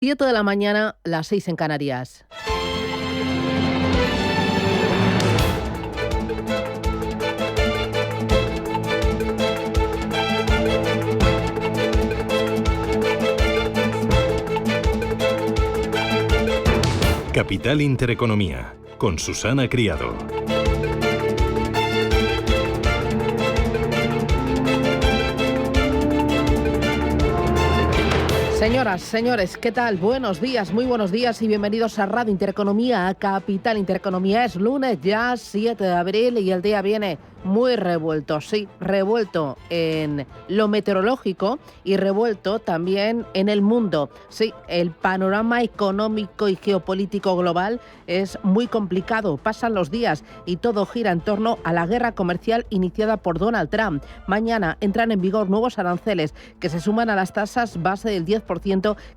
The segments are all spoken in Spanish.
7 de la mañana, las 6 en Canarias. Capital Intereconomía, con Susana Criado. Señoras, señores, ¿qué tal? Buenos días, muy buenos días y bienvenidos a Radio Intereconomía, a Capital Intereconomía. Es lunes ya, 7 de abril y el día viene muy revuelto, sí, revuelto en lo meteorológico y revuelto también en el mundo. Sí, el panorama económico y geopolítico global es muy complicado. Pasan los días y todo gira en torno a la guerra comercial iniciada por Donald Trump. Mañana entran en vigor nuevos aranceles que se suman a las tasas base del 10%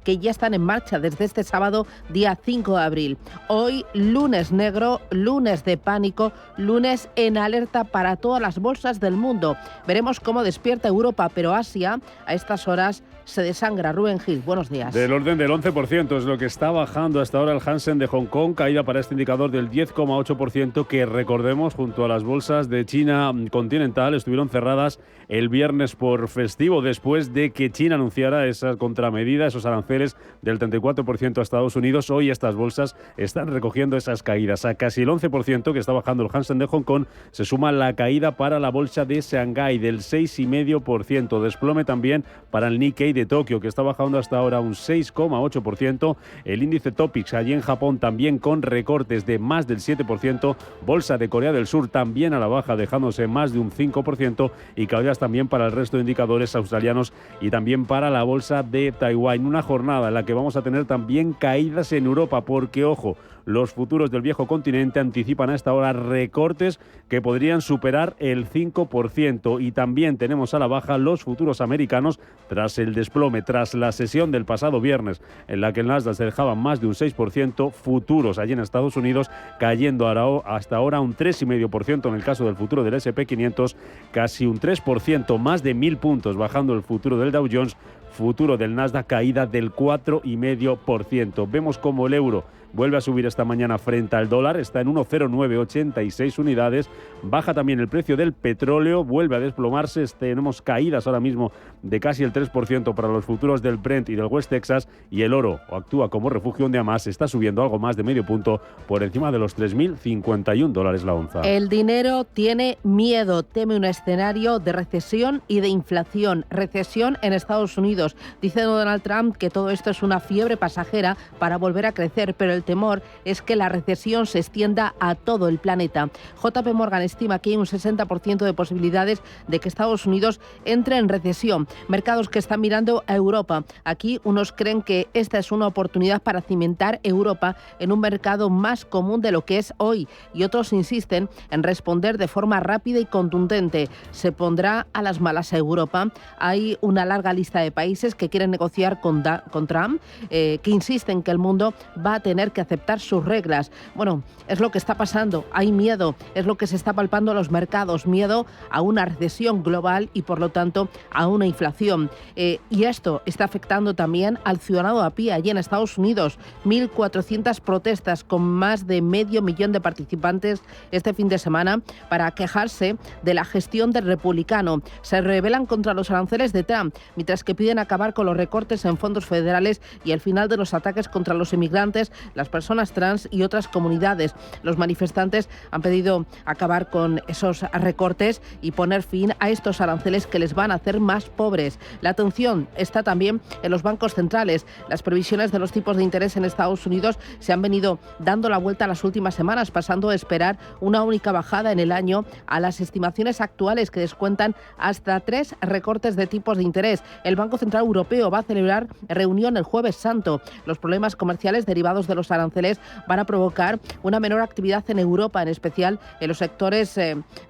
que ya están en marcha desde este sábado, día 5 de abril. Hoy, lunes negro, lunes de pánico, lunes en alerta para todas las bolsas del mundo. Veremos cómo despierta Europa, pero Asia a estas horas se desangra. Rubén Gil, buenos días. Del orden del 11% es lo que está bajando hasta ahora el Hansen de Hong Kong, caída para este indicador del 10,8% que, recordemos, junto a las bolsas de China continental estuvieron cerradas el viernes por festivo, después de que China anunciara esa contramedida, esos aranceles del 34% a Estados Unidos. Hoy estas bolsas están recogiendo esas caídas. A casi el 11% que está bajando el Hansen de Hong Kong se suma la caída para la bolsa de Shanghái del 6,5%. Desplome también para el Nikkei de Tokio, que está bajando hasta ahora un 6,8%. El índice Topix allí en Japón también con recortes de más del 7%. Bolsa de Corea del Sur también a la baja, dejándose más de un 5%, y caídas también para el resto de indicadores australianos y también para la bolsa de Taiwán. Una jornada en la que vamos a tener también caídas en Europa, porque, ojo, los futuros del viejo continente anticipan a esta hora recortes que podrían superar el 5%, y también tenemos a la baja los futuros americanos tras el desplome, tras la sesión del pasado viernes en la que el Nasdaq se dejaba más de un 6%, futuros allí en Estados Unidos cayendo hasta ahora un 3,5% en el caso del futuro del S&P 500, casi un 3%, más de 1.000 puntos bajando el futuro del Dow Jones, futuro del Nasdaq caída del 4,5%. Vemos como el euro vuelve a subir esta mañana frente al dólar, está en 1,0986 unidades, baja también el precio del petróleo, vuelve a desplomarse, tenemos caídas ahora mismo de casi el 3% para los futuros del Brent y del West Texas, y el oro actúa como refugio un día más, está subiendo algo más de medio punto por encima de los $3.051 la onza. El dinero tiene miedo, teme un escenario de recesión y de inflación. Recesión en Estados Unidos. Dice Donald Trump que todo esto es una fiebre pasajera para volver a crecer, pero el temor es que la recesión se extienda a todo el planeta. JP Morgan estima que hay un 60% de posibilidades de que Estados Unidos entre en recesión. Mercados que están mirando a Europa. Aquí unos creen que esta es una oportunidad para cimentar Europa en un mercado más común de lo que es hoy, y otros insisten en responder de forma rápida y contundente. ¿Se pondrá a las malas a Europa? Hay una larga lista de países que quieren negociar con Trump, que insisten que el mundo va a tener que aceptar sus reglas. Bueno, es lo que está pasando. Hay miedo, es lo que se está palpando en los mercados. Miedo a una recesión global y, por lo tanto, a una inflación. Y esto está afectando también al ciudadano a pie. Allí en Estados Unidos, 1.400 protestas con más de 500.000 de participantes este fin de semana para quejarse de la gestión del republicano. Se rebelan contra los aranceles de Trump, mientras que piden acabar con los recortes en fondos federales y el final de los ataques contra los inmigrantes, las personas trans y otras comunidades. Los manifestantes han pedido acabar con esos recortes y poner fin a estos aranceles que les van a hacer más pobres. La atención está también en los bancos centrales. Las previsiones de los tipos de interés en Estados Unidos se han venido dando la vuelta las últimas semanas, pasando a esperar una única bajada en el año a las estimaciones actuales que descuentan hasta 3 recortes de tipos de interés. El Banco Central Europeo va a celebrar reunión el Jueves Santo. Los problemas comerciales derivados de los aranceles van a provocar una menor actividad en Europa, en especial en los sectores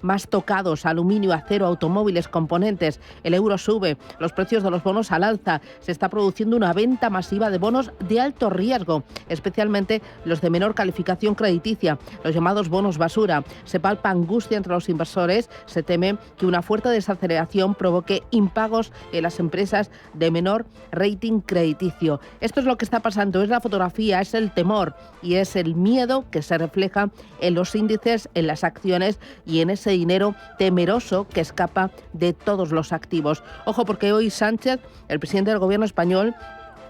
más tocados: aluminio, acero, automóviles, componentes. El euro sube, los precios de los bonos al alza. Se está produciendo una venta masiva de bonos de alto riesgo, especialmente los de menor calificación crediticia, los llamados bonos basura. Se palpa angustia entre los inversores. Se teme que una fuerte desaceleración provoque impagos en las empresas de menor rating crediticio. Esto es lo que está pasando, es la fotografía, es el temor y es el miedo que se refleja en los índices, en las acciones y en ese dinero temeroso que escapa de todos los activos. Ojo, porque hoy Sánchez, el presidente del gobierno español,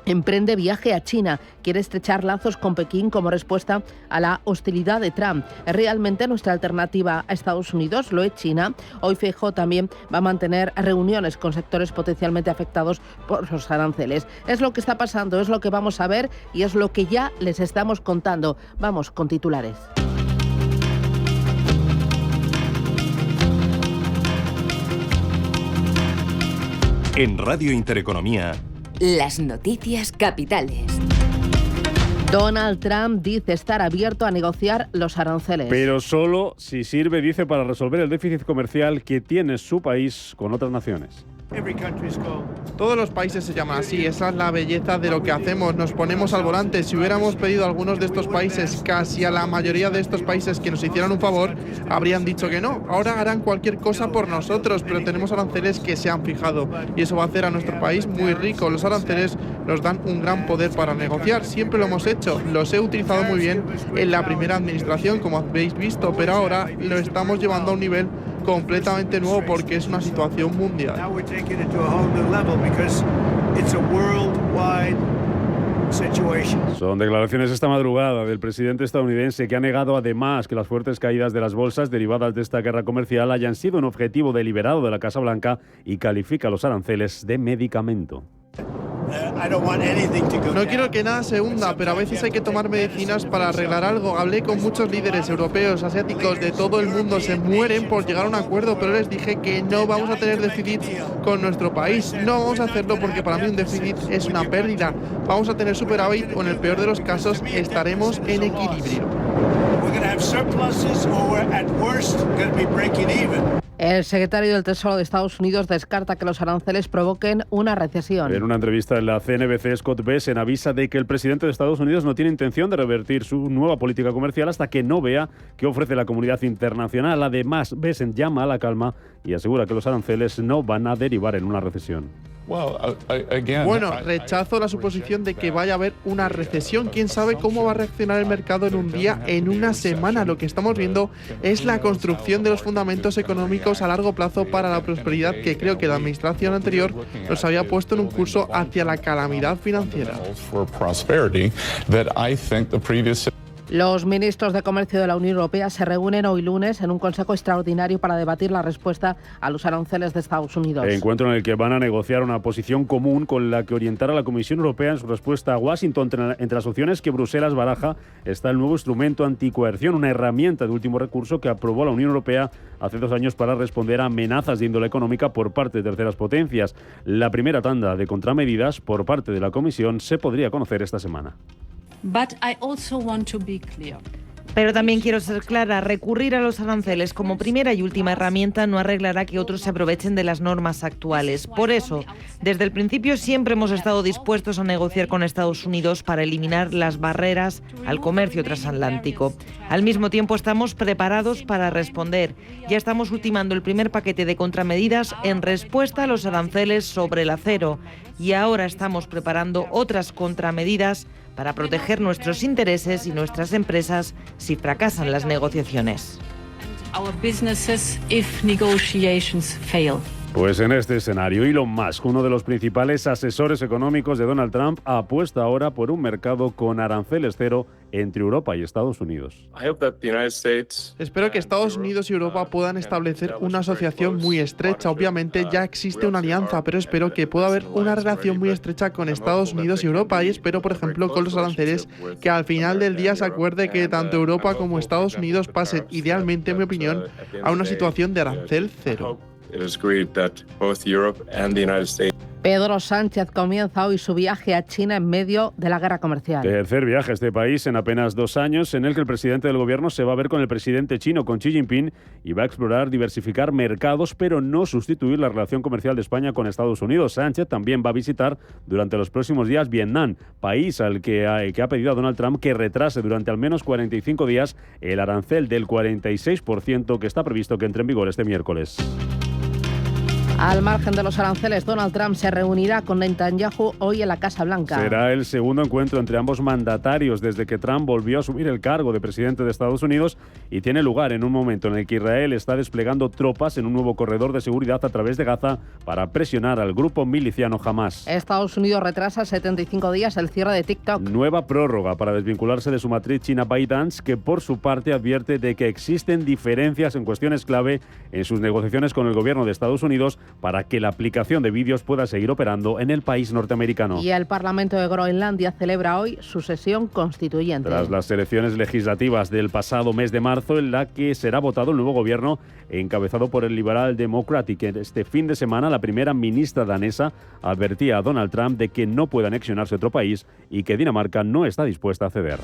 emprende viaje a China. Quiere estrechar lazos con Pekín como respuesta a la hostilidad de Trump. ¿Es realmente nuestra alternativa a Estados Unidos? Lo es China. Hoy Feijóo también va a mantener reuniones con sectores potencialmente afectados por los aranceles. Es lo que está pasando, es lo que vamos a ver y es lo que ya les estamos contando. Vamos con titulares. En Radio Intereconomía, las noticias capitales. Donald Trump dice estar abierto a negociar los aranceles. Pero solo si sirve, dice, para resolver el déficit comercial que tiene su país con otras naciones. Todos los países se llaman así, esa es la belleza de lo que hacemos, nos ponemos al volante. Si hubiéramos pedido a algunos de estos países, casi a la mayoría de estos países que nos hicieran un favor, habrían dicho que no. Ahora harán cualquier cosa por nosotros, pero tenemos aranceles que se han fijado y eso va a hacer a nuestro país muy rico. Los aranceles nos dan un gran poder para negociar, siempre lo hemos hecho, los he utilizado muy bien en la primera administración, como habéis visto, pero ahora lo estamos llevando a un nivel completamente nuevo porque es una situación mundial. Son declaraciones esta madrugada del presidente estadounidense, que ha negado además que las fuertes caídas de las bolsas derivadas de esta guerra comercial hayan sido un objetivo deliberado de la Casa Blanca y califica los aranceles de medicamento. No quiero que nada se hunda, pero a veces hay que tomar medicinas para arreglar algo. Hablé con muchos líderes europeos, asiáticos, de todo el mundo. Se mueren por llegar a un acuerdo, pero les dije que no vamos a tener déficit con nuestro país. No vamos a hacerlo porque para mí un déficit es una pérdida. Vamos a tener superávit o en el peor de los casos estaremos en equilibrio. El secretario del Tesoro de Estados Unidos descarta que los aranceles provoquen una recesión. En una entrevista en la CNBC, Scott Bessent avisa de que el presidente de Estados Unidos no tiene intención de revertir su nueva política comercial hasta que no vea qué ofrece la comunidad internacional. Además, Bessent llama a la calma y asegura que los aranceles no van a derivar en una recesión. Bueno, rechazo la suposición de que vaya a haber una recesión. ¿Quién sabe cómo va a reaccionar el mercado en un día, en una semana? Lo que estamos viendo es la construcción de los fundamentos económicos a largo plazo para la prosperidad que creo que la administración anterior nos había puesto en un curso hacia la calamidad financiera. Los ministros de Comercio de la Unión Europea se reúnen hoy lunes en un consejo extraordinario para debatir la respuesta a los aranceles de Estados Unidos. Encuentro en el que van a negociar una posición común con la que orientar a la Comisión Europea en su respuesta a Washington. Entre las opciones que Bruselas baraja está el nuevo instrumento anticoerción, una herramienta de último recurso que aprobó la Unión Europea hace 2 años para responder a amenazas de índole económica por parte de terceras potencias. La primera tanda de contramedidas por parte de la Comisión se podría conocer esta semana. Pero también quiero ser clara, recurrir a los aranceles como primera y última herramienta no arreglará que otros se aprovechen de las normas actuales. Por eso, desde el principio siempre hemos estado dispuestos a negociar con Estados Unidos para eliminar las barreras al comercio transatlántico. Al mismo tiempo estamos preparados para responder. Ya estamos ultimando el primer paquete de contramedidas en respuesta a los aranceles sobre el acero y ahora estamos preparando otras contramedidas para proteger nuestros intereses y nuestras empresas si fracasan las negociaciones. Pues en este escenario, Elon Musk, uno de los principales asesores económicos de Donald Trump, apuesta ahora por un mercado con aranceles cero entre Europa y Estados Unidos. Espero que Estados Unidos y Europa puedan establecer una asociación muy estrecha. Obviamente ya existe una alianza, pero espero que pueda haber una relación muy estrecha con Estados Unidos y Europa. Y espero, por ejemplo, con los aranceles, que al final del día se acuerde que tanto Europa como Estados Unidos pasen, idealmente, en mi opinión, a una situación de arancel cero. Pedro Sánchez comienza hoy su viaje a China en medio de la guerra comercial. Tercer viaje a este país en apenas 2 años, en el que el presidente del gobierno se va a ver con el presidente chino, con Xi Jinping, y va a explorar diversificar mercados, pero no sustituir la relación comercial de España con Estados Unidos. Sánchez también va a visitar durante los próximos días Vietnam, país al que ha pedido a Donald Trump que retrase durante al menos 45 días el arancel del 46% que está previsto que entre en vigor este miércoles. Al margen de los aranceles, Donald Trump se reunirá con Netanyahu hoy en la Casa Blanca. Será el segundo encuentro entre ambos mandatarios desde que Trump volvió a asumir el cargo de presidente de Estados Unidos y tiene lugar en un momento en el que Israel está desplegando tropas en un nuevo corredor de seguridad a través de Gaza para presionar al grupo miliciano Hamas. Estados Unidos retrasa 75 días el cierre de TikTok. Nueva prórroga para desvincularse de su matriz china ByteDance, que por su parte advierte de que existen diferencias en cuestiones clave en sus negociaciones con el gobierno de Estados Unidos para que la aplicación de vídeos pueda seguir operando en el país norteamericano. Y el Parlamento de Groenlandia celebra hoy su sesión constituyente. Tras las elecciones legislativas del pasado mes de marzo, en la que será votado el nuevo gobierno encabezado por el Liberal Democratic. Este fin de semana, la primera ministra danesa advertía a Donald Trump de que no puede anexionarse otro país y que Dinamarca no está dispuesta a ceder.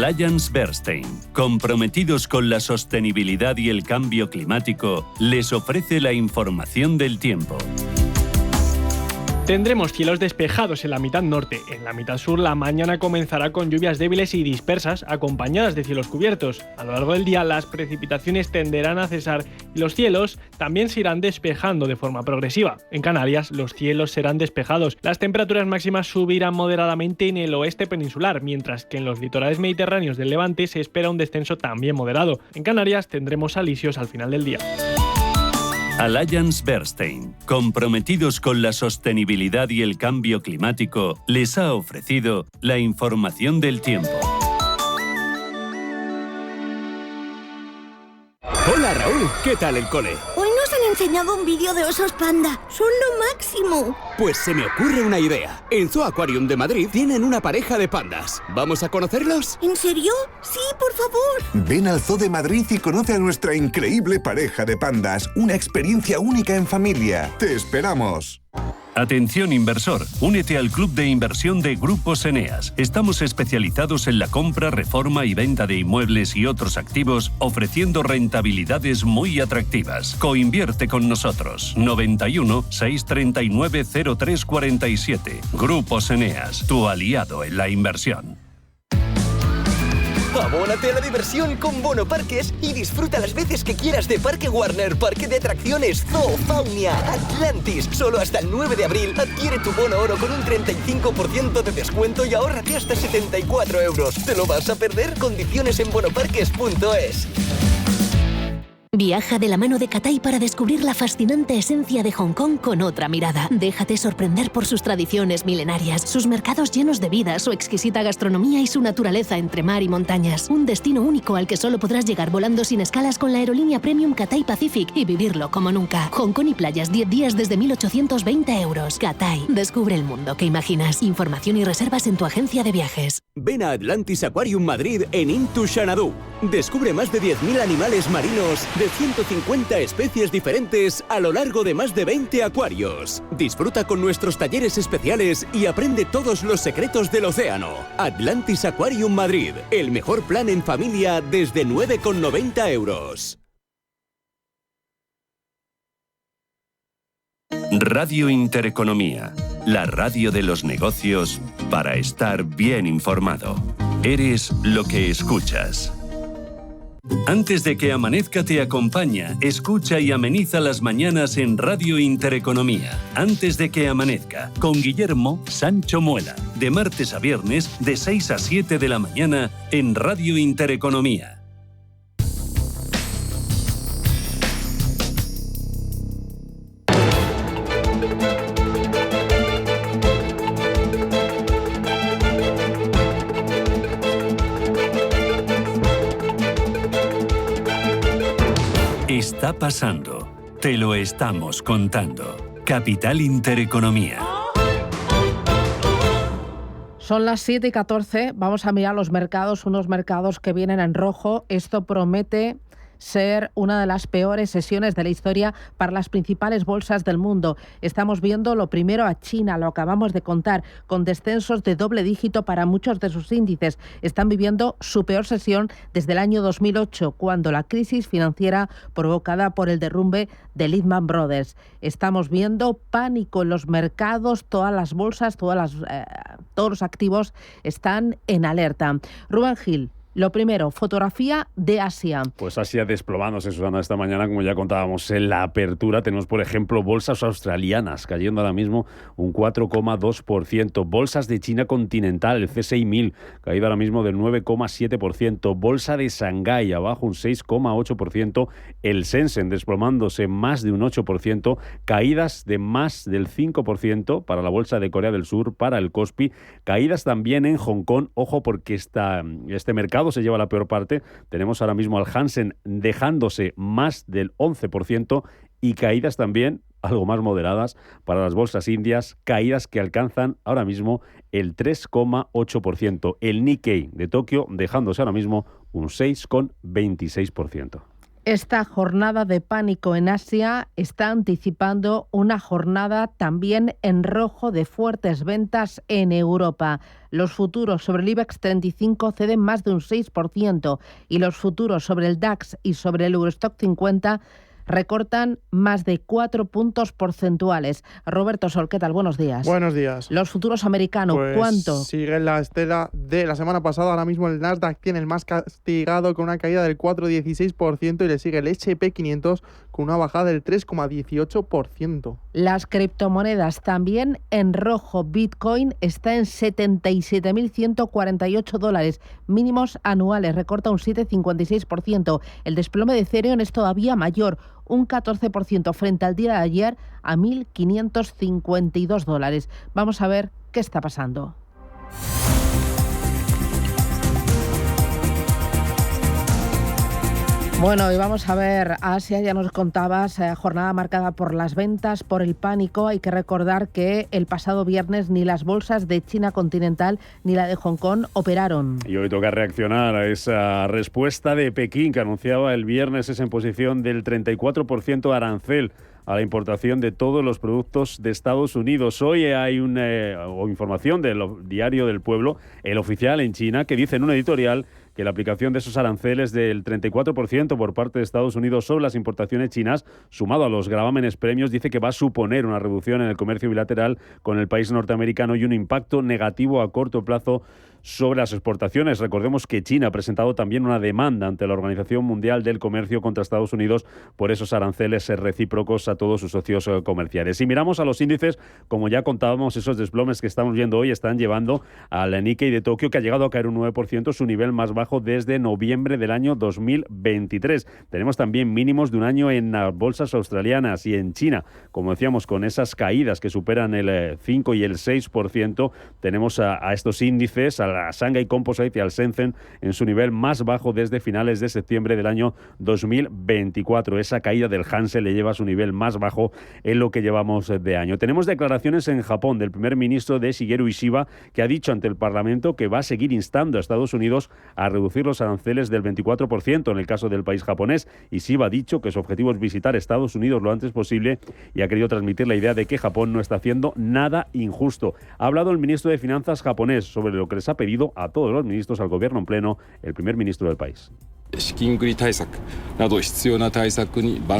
Allianz Bernstein, comprometidos con la sostenibilidad y el cambio climático, les ofrece la información del tiempo. Tendremos cielos despejados en la mitad norte. En la mitad sur la mañana comenzará con lluvias débiles y dispersas, acompañadas de cielos cubiertos. A lo largo del día las precipitaciones tenderán a cesar y los cielos también se irán despejando de forma progresiva. En Canarias los cielos serán despejados. Las temperaturas máximas subirán moderadamente en el oeste peninsular, mientras que en los litorales mediterráneos del Levante se espera un descenso también moderado. En Canarias tendremos alisios al final del día. Allianz Bernstein, comprometidos con la sostenibilidad y el cambio climático, les ha ofrecido la información del tiempo. Hola Raúl, ¿qué tal el cole? Hoy nos han enseñado un vídeo de osos panda. ¡Son lo máximo! Pues se me ocurre una idea. En Zoo Aquarium de Madrid tienen una pareja de pandas. ¿Vamos a conocerlos? ¿En serio? Sí, por favor. Ven al Zoo de Madrid y conoce a nuestra increíble pareja de pandas. Una experiencia única en familia. ¡Te esperamos! Atención inversor, únete al club de inversión de Grupos Eneas. Estamos especializados en la compra, reforma y venta de inmuebles y otros activos, ofreciendo rentabilidades muy atractivas. Coinvierte con nosotros. 91 639 0347. Grupos Eneas, tu aliado en la inversión. Abónate a la diversión con Bono Parques y disfruta las veces que quieras de Parque Warner, Parque de Atracciones, Zoo, Faunia, Atlantis. Solo hasta el 9 de abril adquiere tu bono oro con un 35% de descuento y ahórrate hasta 74 euros. ¿Te lo vas a perder? Condiciones en bonoparques.es. Viaja de la mano de Cathay para descubrir la fascinante esencia de Hong Kong con otra mirada. Déjate sorprender por sus tradiciones milenarias, sus mercados llenos de vida, su exquisita gastronomía y su naturaleza entre mar y montañas. Un destino único al que solo podrás llegar volando sin escalas con la aerolínea Premium Cathay Pacific y vivirlo como nunca. Hong Kong y playas, 10 días desde 1.820 euros. Cathay, descubre el mundo que imaginas. Información y reservas en tu agencia de viajes. Ven a Atlantis Aquarium Madrid en Into Xanadu. Descubre más de 10.000 animales marinos de 150 especies diferentes a lo largo de más de 20 acuarios. Disfruta con nuestros talleres especiales y aprende todos los secretos del océano. Atlantis Aquarium Madrid, el mejor plan en familia desde 9,90 euros. Radio Intereconomía, la radio de los negocios para estar bien informado. Eres lo que escuchas. Antes de que amanezca te acompaña, escucha y ameniza las mañanas en Radio Intereconomía. Antes de que amanezca, con Guillermo Sancho Muela, de martes a viernes de 6 a 7 de la mañana en Radio Intereconomía. Está pasando. Te lo estamos contando. Capital Intereconomía. Son las 7:14. Vamos a mirar los mercados, unos mercados que vienen en rojo. Esto promete ser una de las peores sesiones de la historia para las principales bolsas del mundo. Estamos viendo lo primero a China, lo acabamos de contar, con descensos de doble dígito para muchos de sus índices. Están viviendo su peor sesión desde el año 2008, cuando la crisis financiera provocada por el derrumbe de Lehman Brothers. Estamos viendo pánico en los mercados, todas las bolsas, todos los activos están en alerta. Rubén Gil, lo primero, fotografía de Asia. Pues Asia desplomándose, Susana, esta mañana, como ya contábamos en la apertura. Tenemos, por ejemplo, bolsas australianas cayendo ahora mismo un 4,2%. Bolsas de China continental, el CSI 1000, caído ahora mismo del 9,7%. Bolsa de Shanghái, abajo un 6,8%. El Shenzhen desplomándose más de un 8%. Caídas de más del 5% para la bolsa de Corea del Sur, para el Kospi. Caídas también en Hong Kong. Ojo, porque este mercado se lleva la peor parte. Tenemos ahora mismo al Hansen dejándose más del 11% y caídas también algo más moderadas para las bolsas indias, caídas que alcanzan ahora mismo el 3,8%. El Nikkei de Tokio dejándose ahora mismo un 6,26%. Esta jornada de pánico en Asia está anticipando una jornada también en rojo de fuertes ventas en Europa. Los futuros sobre el IBEX 35 ceden más de un 6% y los futuros sobre el DAX y sobre el Eurostock 50 recortan más de 4 puntos porcentuales. Roberto Sol, ¿qué tal? Buenos días. Buenos días. Los futuros americanos, pues ¿cuánto? Sigue la estela de la semana pasada. Ahora mismo el Nasdaq tiene el más castigado con una caída del 4,16% y le sigue el S&P 500 con una bajada del 3,18%. Las criptomonedas también en rojo. Bitcoin está en $77.148, mínimos anuales, recorta un 7,56%. El desplome de Ethereum es todavía mayor, un 14% frente al día de ayer a $1.552. Vamos a ver qué está pasando. Bueno, y vamos a ver, Asia, ya nos contabas, jornada marcada por las ventas, por el pánico. Hay que recordar que el pasado viernes ni las bolsas de China continental ni la de Hong Kong operaron. Y hoy toca reaccionar a esa respuesta de Pekín, que anunciaba el viernes esa imposición del 34% arancel a la importación de todos los productos de Estados Unidos. Hoy hay una información del Diario del Pueblo, el oficial en China, que dice en un editorial que la aplicación de esos aranceles del 34% por parte de Estados Unidos sobre las importaciones chinas, sumado a los gravámenes premios, dice que va a suponer una reducción en el comercio bilateral con el país norteamericano y un impacto negativo a corto plazo sobre las exportaciones. Recordemos que China ha presentado también una demanda ante la Organización Mundial del Comercio contra Estados Unidos por esos aranceles recíprocos a todos sus socios comerciales. Si miramos a los índices, como ya contábamos, esos desplomes que estamos viendo hoy están llevando al Nikkei de Tokio, que ha llegado a caer un 9%, su nivel más bajo desde noviembre del año 2023. Tenemos también mínimos de un año en las bolsas australianas y en China. Como decíamos, con esas caídas que superan el 5 y el 6%, tenemos a estos índices, a la Shanghai Composite y al Shenzhen en su nivel más bajo desde finales de septiembre del año 2024. Esa caída del Hansen le lleva a su nivel más bajo en lo que llevamos de año. Tenemos declaraciones en Japón del primer ministro de Shigeru Ishiba, que ha dicho ante el Parlamento que va a seguir instando a Estados Unidos a reducir los aranceles del 24% en el caso del país japonés. Ishiba ha dicho que su objetivo es visitar Estados Unidos lo antes posible y ha querido transmitir la idea de que Japón no está haciendo nada injusto. Ha hablado el ministro de Finanzas japonés sobre lo que les ha pedido a todos los ministros, al gobierno en pleno, el primer ministro del país.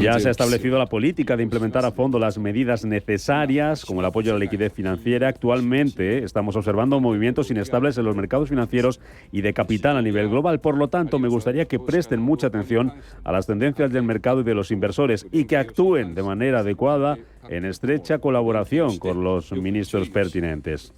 Ya se ha establecido la política de implementar a fondo las medidas necesarias, como el apoyo a la liquidez financiera. Actualmente estamos observando movimientos inestables en los mercados financieros y de capital a nivel global. Por lo tanto, me gustaría que presten mucha atención a las tendencias del mercado y de los inversores y que actúen de manera adecuada en estrecha colaboración con los ministros pertinentes.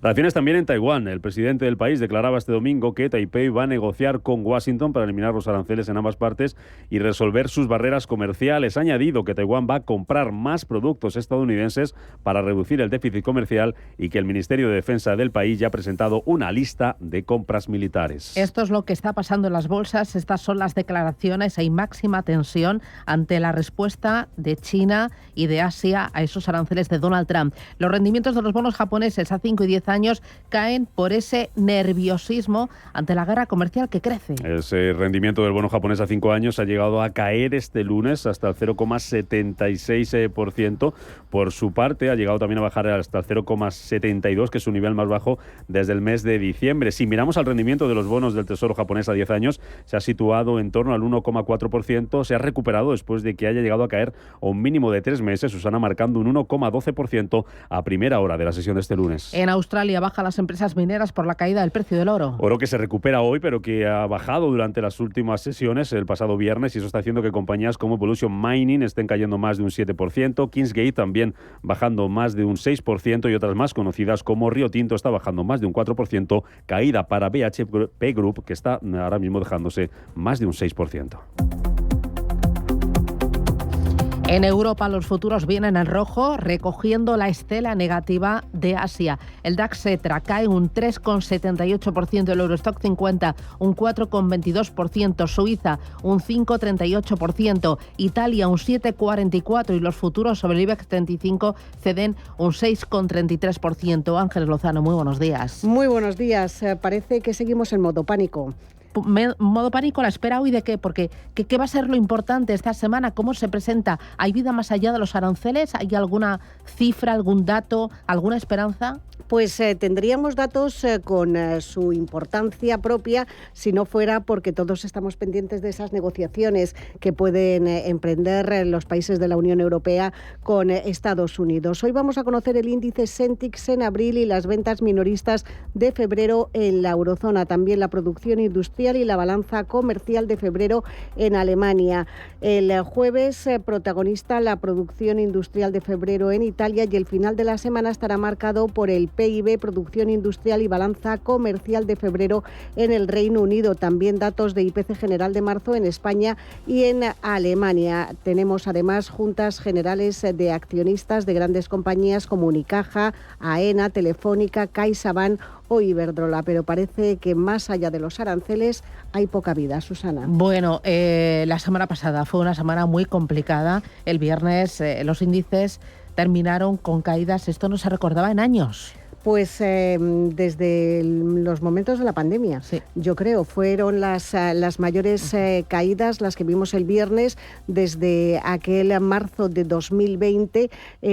Reacciones también en Taiwán. El presidente del país declaraba este domingo que Taipei va a negociar con Washington para eliminar los aranceles en ambas partes y resolver sus barreras comerciales. Ha añadido que Taiwán va a comprar más productos estadounidenses para reducir el déficit comercial y que el Ministerio de Defensa del país ya ha presentado una lista de compras militares. Esto es lo que está pasando en las bolsas. Estas son las declaraciones. Hay máxima tensión ante la respuesta de China y de Asia a esos aranceles de Donald Trump. Los rendimientos de los bonos japoneses a 5 y 10 años caen por ese nerviosismo ante la guerra comercial que crece. Ese rendimiento del bono japonés a 5 años ha llegado a caer este lunes hasta el 0,76%. Por su parte, ha llegado también a bajar hasta el 0,72%, que es su nivel más bajo desde el mes de diciembre. Si miramos al rendimiento de los bonos del Tesoro japonés a 10 años, se ha situado en torno al 1,4%. Se ha recuperado después de que haya llegado a caer a un mínimo de 3 meses, Susana, marcando un 1,12% a primera hora de la sesión de este lunes. En Australia bajan las empresas mineras por la caída del precio del oro. Oro que se recupera hoy, pero que ha bajado durante las últimas sesiones, el pasado viernes, y eso está haciendo que compañías como Evolution Mining estén cayendo más de un 7%, Kingsgate también bajando más de un 6%, y otras más conocidas como Rio Tinto está bajando más de un 4%, caída para BHP Group, que está ahora mismo dejándose más de un 6%. En Europa los futuros vienen en rojo, recogiendo la estela negativa de Asia. El DAX Etra cae un 3,78%, el Eurostock 50 un 4,22%, Suiza un 5,38%, Italia un 7,44% y los futuros sobre el IBEX 35 ceden un 6,33%. Ángeles Lozano, muy buenos días. Muy buenos días. Parece que seguimos en modo pánico. Modo pánico a la espera hoy de qué, porque ¿qué va a ser lo importante esta semana? ¿Cómo se presenta? ¿Hay vida más allá de los aranceles? ¿Hay alguna cifra, algún dato, alguna esperanza? Pues tendríamos datos con su importancia propia si no fuera porque todos estamos pendientes de esas negociaciones que pueden emprender los países de la Unión Europea con Estados Unidos. Hoy vamos a conocer el índice Sentix en abril y las ventas minoristas de febrero en la eurozona, también la producción industrial y la balanza comercial de febrero en Alemania. El jueves protagonista la producción industrial de febrero en Italia y el final de la semana estará marcado por el PIB, producción industrial y balanza comercial de febrero en el Reino Unido. También datos de IPC general de marzo en España y en Alemania. Tenemos además juntas generales de accionistas de grandes compañías como Unicaja, AENA, Telefónica, CaixaBank o Iberdrola, pero parece que más allá de los aranceles hay poca vida, Susana. Bueno, la semana pasada fue una semana muy complicada. El viernes los índices terminaron con caídas, esto no se recordaba en años. Pues desde los momentos de la pandemia, sí. Yo creo, fueron las mayores caídas las que vimos el viernes. Desde aquel marzo de 2020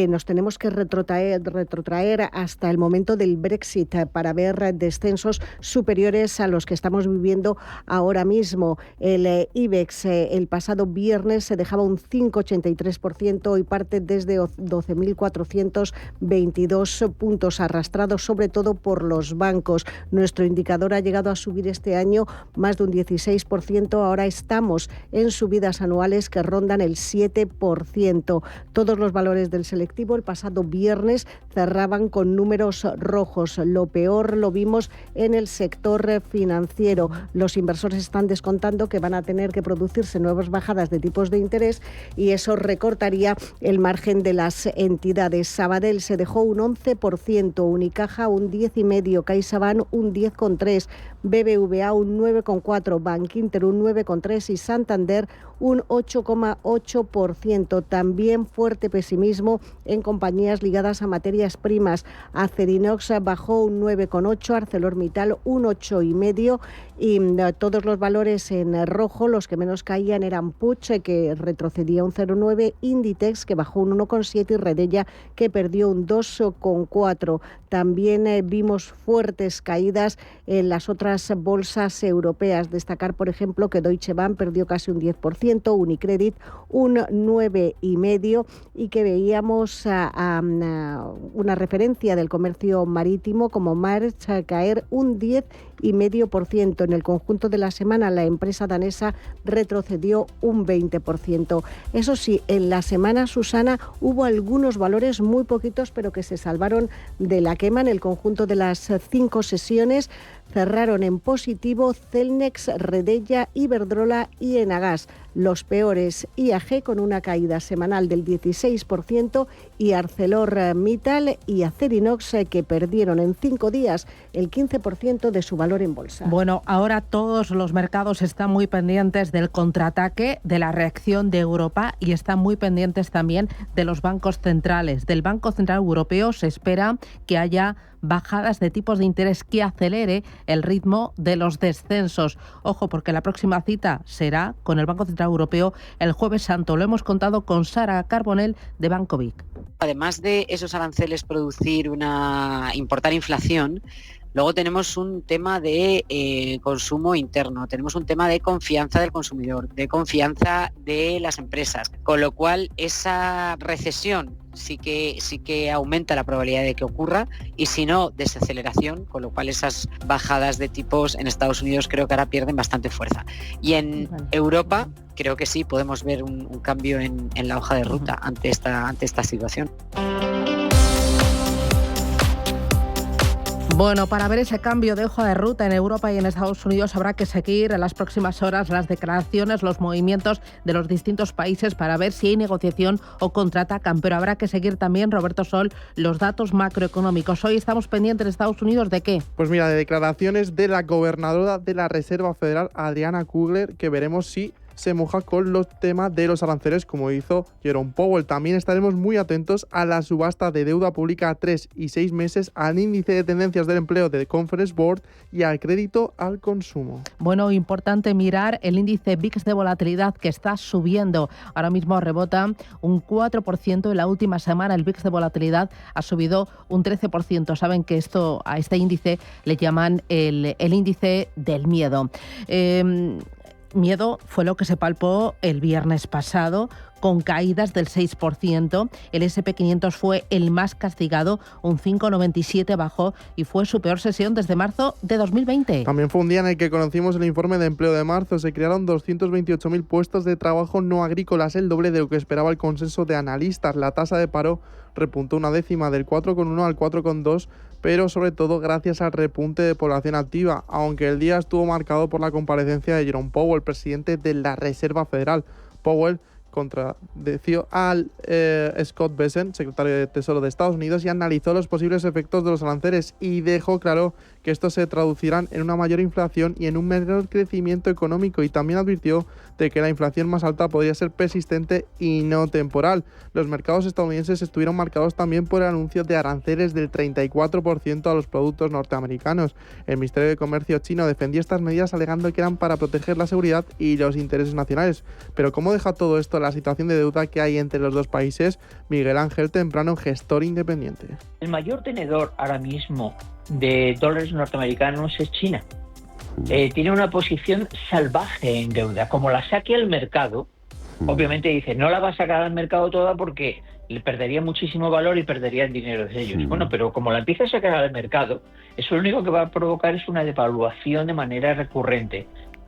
nos tenemos que retrotraer hasta el momento del Brexit para ver descensos superiores a los que estamos viviendo ahora mismo. El IBEX el pasado viernes se dejaba un 5,83% y parte desde 12.422 puntos, arrastrados sobre todo por los bancos. Nuestro indicador ha llegado a subir este año más de un 16%. Ahora estamos en subidas anuales que rondan el 7%. Todos los valores del selectivo el pasado viernes cerraban con números rojos. Lo peor lo vimos en el sector financiero. Los inversores están descontando que van a tener que producirse nuevas bajadas de tipos de interés y eso recortaría el margen de las entidades. Sabadell se dejó un 11%, Unicaja un 10,5%, CaixaBank un 10,3%, BBVA un 9,4%, Bankinter un 9,3% y Santander un 8,8%. También fuerte pesimismo en compañías ligadas a materias primas. Acerinox bajó un 9,8%, ArcelorMittal un 8,5% y todos los valores en rojo, los que menos caían eran Puig, que retrocedía un 0,9%, Inditex, que bajó un 1,7% y Redella, que perdió un 2,4%. También vimos fuertes caídas en las otras bolsas europeas. Destacar, por ejemplo, que Deutsche Bank perdió casi un 10%, Unicredit un 9,5% y que veíamos una referencia del comercio marítimo como Maersk caer un 10,5%. En el conjunto de la semana la empresa danesa retrocedió un 20%. Eso sí, en la semana, Susana, hubo algunos valores muy poquitos pero que se salvaron de la quema. En el conjunto de las 5 sesiones cerraron en positivo Celnex, Redella, Iberdrola y Enagas. los peores. IAG con una caída semanal del 16% y ArcelorMittal y Acerinox que perdieron en 5 días el 15% de su valor en bolsa. Bueno, ahora todos los mercados están muy pendientes del contraataque, de la reacción de Europa y están muy pendientes también de los bancos centrales. Del Banco Central Europeo se espera que haya bajadas de tipos de interés que acelere el ritmo de los descensos. Ojo, porque la próxima cita será con el Banco Central Europeo el Jueves Santo. Lo hemos contado con Sara Carbonell de Banco Vic. Además de esos aranceles importar inflación, luego tenemos un tema de consumo interno, tenemos un tema de confianza del consumidor, de confianza de las empresas, con lo cual esa recesión sí que aumenta la probabilidad de que ocurra y si no, desaceleración, con lo cual esas bajadas de tipos en Estados Unidos creo que ahora pierden bastante fuerza. Y en Europa creo que sí podemos ver un cambio en la hoja de ruta ante esta situación. Bueno, para ver ese cambio de hoja de ruta en Europa y en Estados Unidos habrá que seguir en las próximas horas las declaraciones, los movimientos de los distintos países para ver si hay negociación o contraatacan. Pero habrá que seguir también, Roberto Sol, los datos macroeconómicos. Hoy estamos pendientes en Estados Unidos ¿de qué? Pues mira, de declaraciones de la gobernadora de la Reserva Federal, Adriana Kugler, que veremos si se moja con los temas de los aranceles como hizo Jerome Powell. También estaremos muy atentos a la subasta de deuda pública a 3 y 6 meses, al índice de tendencias del empleo de Conference Board y al crédito al consumo. Bueno, importante mirar el índice VIX de volatilidad que está subiendo. Ahora mismo rebota un 4%. En la última semana el VIX de volatilidad ha subido un 13%. Saben que a este índice le llaman el índice del miedo. Miedo fue lo que se palpó el viernes pasado, con caídas del 6%. El S&P 500 fue el más castigado, un 5,97 bajó y fue su peor sesión desde marzo de 2020. También fue un día en el que conocimos el informe de empleo de marzo. Se crearon 228.000 puestos de trabajo no agrícolas, el doble de lo que esperaba el consenso de analistas. La tasa de paro repuntó una décima, del 4,1 al 4,2, pero sobre todo gracias al repunte de población activa, aunque el día estuvo marcado por la comparecencia de Jerome Powell, presidente de la Reserva Federal. Powell contradeció al Scott Bessent, secretario de Tesoro de Estados Unidos, y analizó los posibles efectos de los aranceles y dejó claro que estos se traducirán en una mayor inflación y en un menor crecimiento económico, y también advirtió de que la inflación más alta podría ser persistente y no temporal. Los mercados estadounidenses estuvieron marcados también por el anuncio de aranceles del 34% a los productos norteamericanos. El Ministerio de Comercio chino defendió estas medidas alegando que eran para proteger la seguridad y los intereses nacionales. Pero ¿cómo deja todo esto la situación de deuda que hay entre los dos países? Miguel Ángel Temprano, gestor independiente. El mayor tenedor ahora mismo de dólares norteamericanos es China. Tiene una posición salvaje en deuda. Como la saque al mercado, obviamente dice, no la va a sacar al mercado toda porque le perdería muchísimo valor y perderían dinero de ellos. Bueno, pero como la empieza a sacar al mercado, eso lo único que va a provocar es una devaluación de manera recurrente.